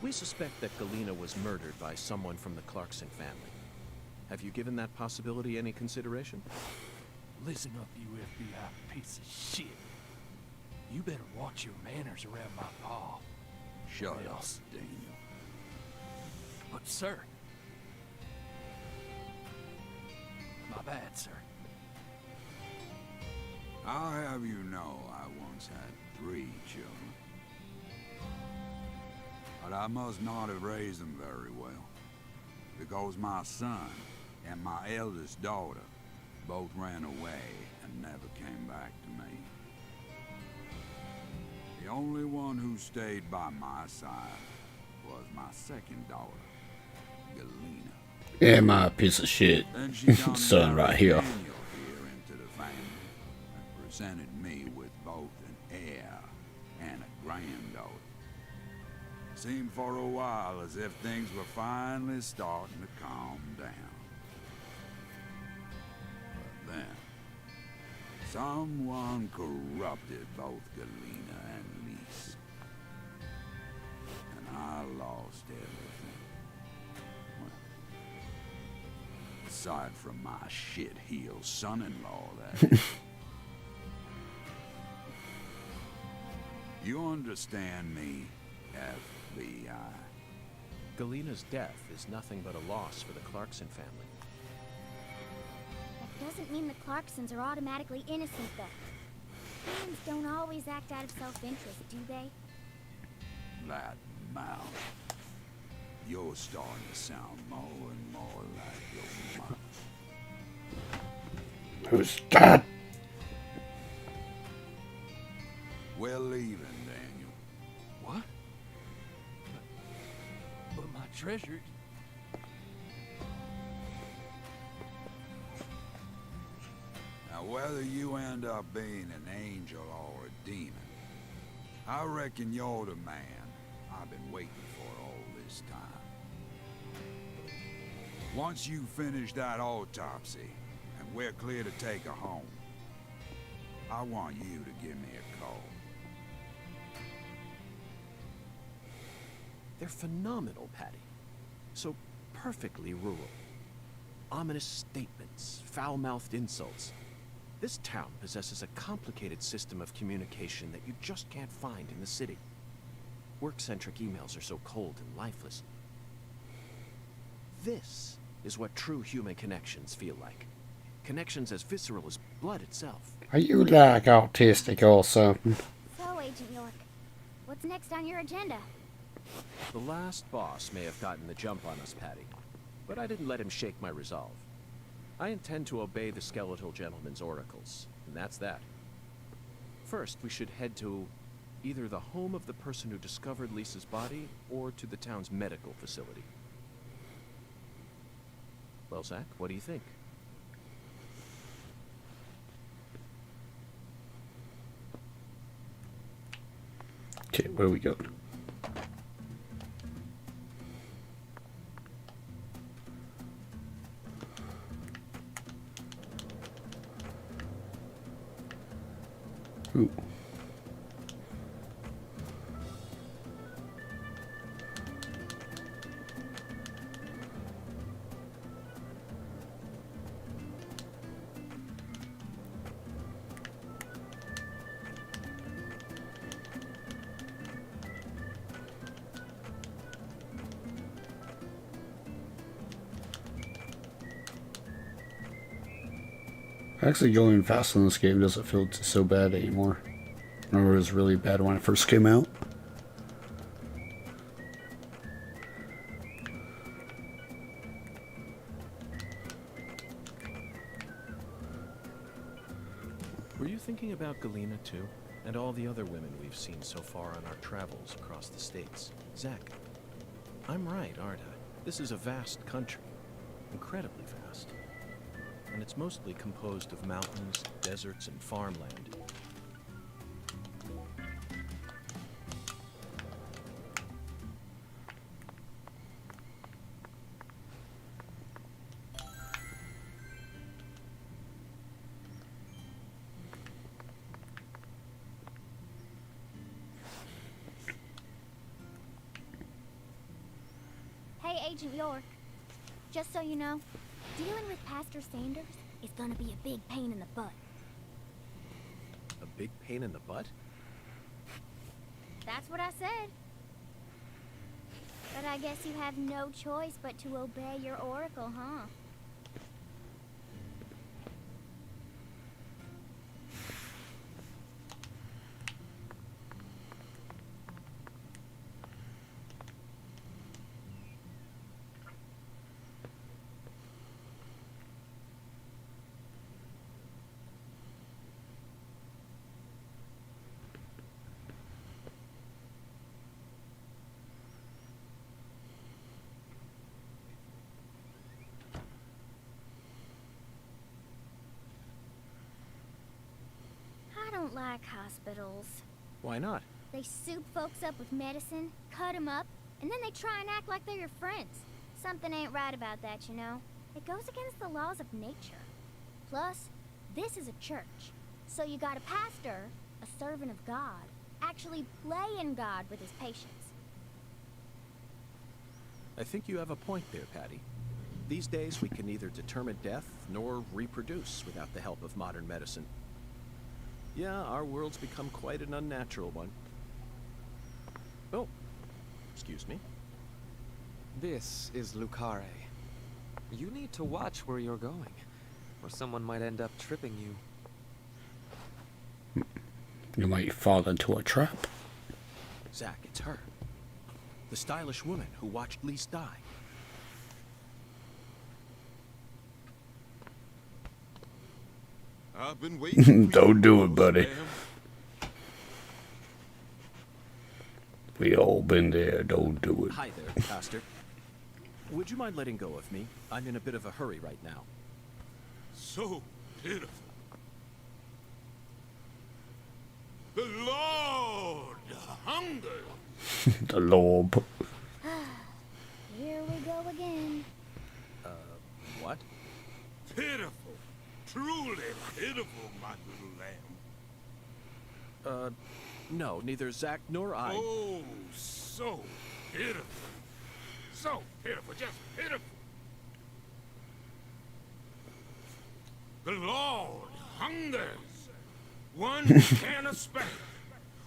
We suspect that Galena was murdered by someone from the Clarkson family. Have you given that possibility any consideration? Listen up, you FBI piece of shit. You better watch your manners around my pa. Shut up, else. Daniel. But, sir. My bad, sir. I'll have you know I once had 3 children. But I must not have raised them very well, because my son and my eldest daughter both ran away and never came back to me. The only one who stayed by my side was my second daughter, Galena. Yeah, my piece of shit. Then she done Son right here. Daniel here into the family and presented me with both an heir and a granddaughter. Seemed for a while as if things were finally starting to calm down. But then, someone corrupted both Galena and Lise. And I lost everything. Well, aside from my shit-heel son-in-law, that is. You understand me, FBI? Galena's death is nothing but a loss for the Clarkson family. That doesn't mean the Clarksons are automatically innocent, though. Humans don't always act out of self-interest, do they? That mouth. You're starting to sound more and more like your mother. Who's that? We're leaving, Daniel. What? But my treasure... Now, whether you end up being an angel or a demon, I reckon you're the man I've been waiting for all this time. Once you finish that autopsy, and we're clear to take her home, I want you to give me a call. They're phenomenal, Patty. So perfectly rural. Ominous statements, foul-mouthed insults. This town possesses a complicated system of communication that you just can't find in the city. Work-centric emails are so cold and lifeless. This is what true human connections feel like. Connections as visceral as blood itself. Are you like autistic or something? So, Agent York, what's next on your agenda? The last boss may have gotten the jump on us, Patty, but I didn't let him shake my resolve. I intend to obey the skeletal gentleman's oracles, and that's that. First, we should head to either the home of the person who discovered Lisa's body, or to the town's medical facility. Well, Zach, what do you think? Okay, where we go? Ooh. Actually, going fast in this game doesn't feel so bad anymore. Remember it was really bad when it first came out? Were you thinking about Galena too? And all the other women we've seen so far on our travels across the states? Zach, I'm right, aren't I? This is a vast country. Incredibly vast. And it's mostly composed of mountains, deserts, and farmland. Hey, Agent York. Just so you know, dealing with Pastor Sanders is gonna be a big pain in the butt. A big pain in the butt? That's what I said. But I guess you have no choice but to obey your oracle, huh? I don't like hospitals. Why not? They soup folks up with medicine, cut 'em up, and then they try and act like they're your friends. Something ain't right about that, you know? It goes against the laws of nature. Plus, this is a church. So you got a pastor, a servant of God, actually playing God with his patients. I think you have a point there, Patty. These days, we can neither determine death nor reproduce without the help of modern medicine. Yeah, our world's become quite an unnatural one. Oh, excuse me. This is Lucare. You need to watch where you're going, or someone might end up tripping you. You might fall into a trap. Zach, it's her. The stylish woman who watched Lise die. I've been waiting. Don't do it, buddy. We all been there. Don't do it. Hi there, Pastor. Would you mind letting go of me? I'm in a bit of a hurry right now. So pitiful. The Lord hungers. The Lord. Here we go again. What? Pitiful. Truly pitiful, my little lamb. No, neither Zach nor I. Oh, so pitiful. So pitiful, just pitiful. The Lord hungers. One can of spinach,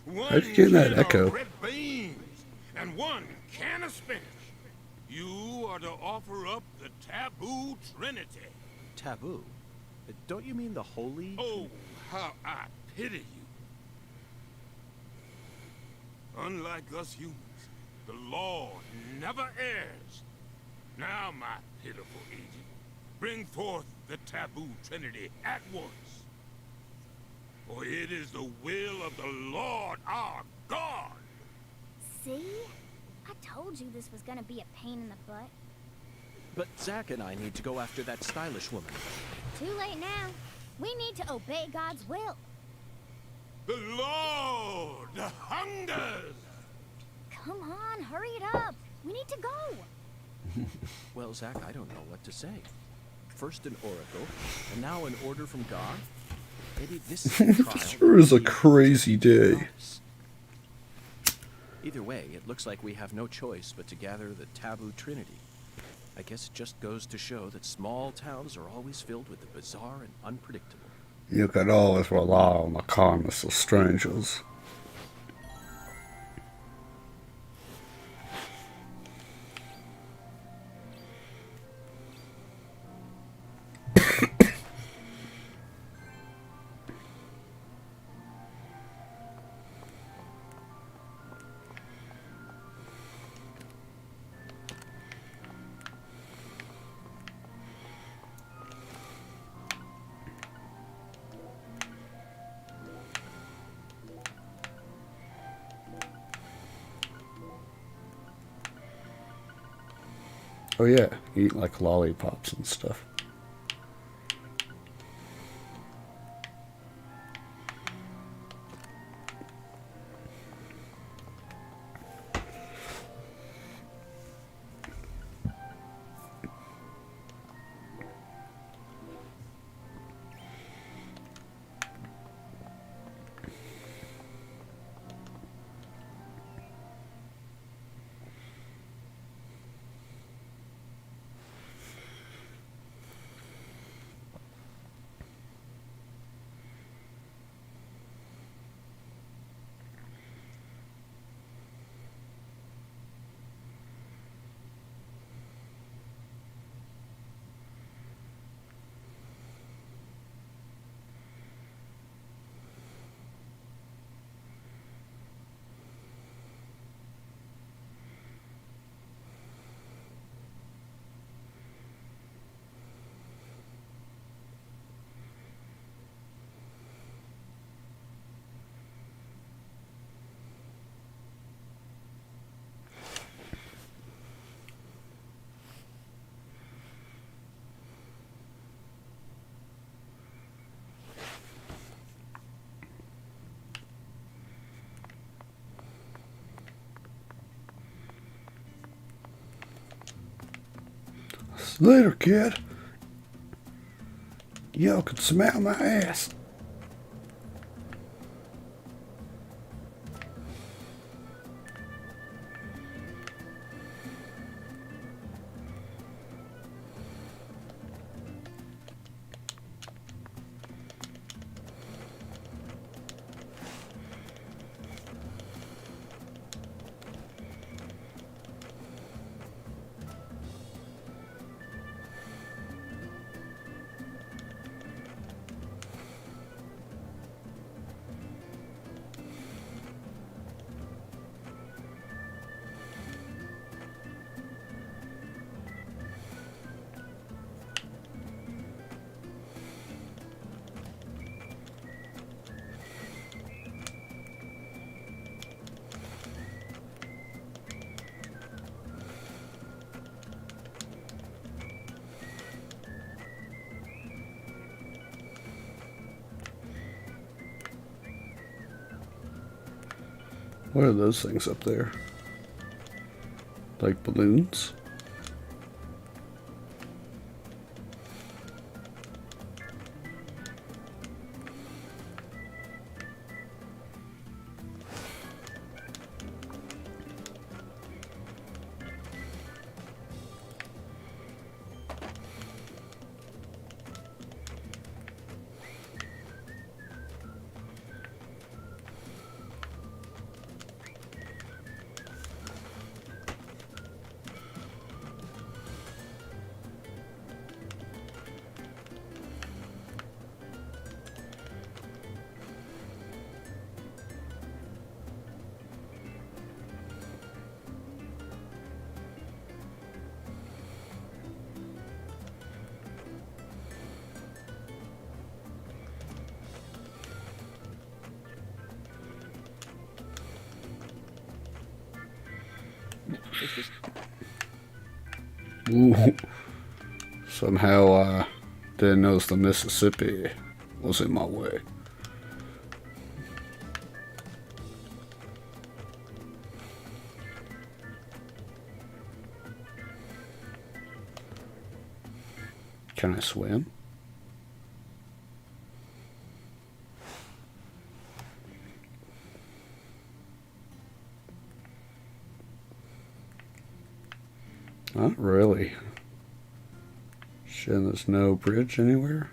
one How'd you get that can echo? of red beans, and one can of spinach. You are to offer up the taboo trinity. Taboo? Don't you mean the holy? Oh, how I pity you. Unlike us humans, the Lord never errs. Now, my pitiful agent, bring forth the taboo trinity at once. For it is the will of the Lord our God. See? I told you this was gonna be a pain in the butt. But Zach and I need to go after that stylish woman. Too late now. We need to obey God's will. The Lord hungers. Come on, hurry it up. We need to go. Well, Zach, I don't know what to say. First an oracle, and now an order from God. Maybe this is a trial. Sure is a crazy day. Either way, it looks like we have no choice but to gather the taboo trinity. I guess it just goes to show that small towns are always filled with the bizarre and unpredictable. You could always rely on the kindness of strangers. Oh yeah, eat like lollipops and stuff. Later, kid. Y'all can smell my ass. What are those things up there? Like balloons? Ooh. Somehow I didn't notice the Mississippi was in my way. Can I swim? Not really. Shit, there's no bridge anywhere.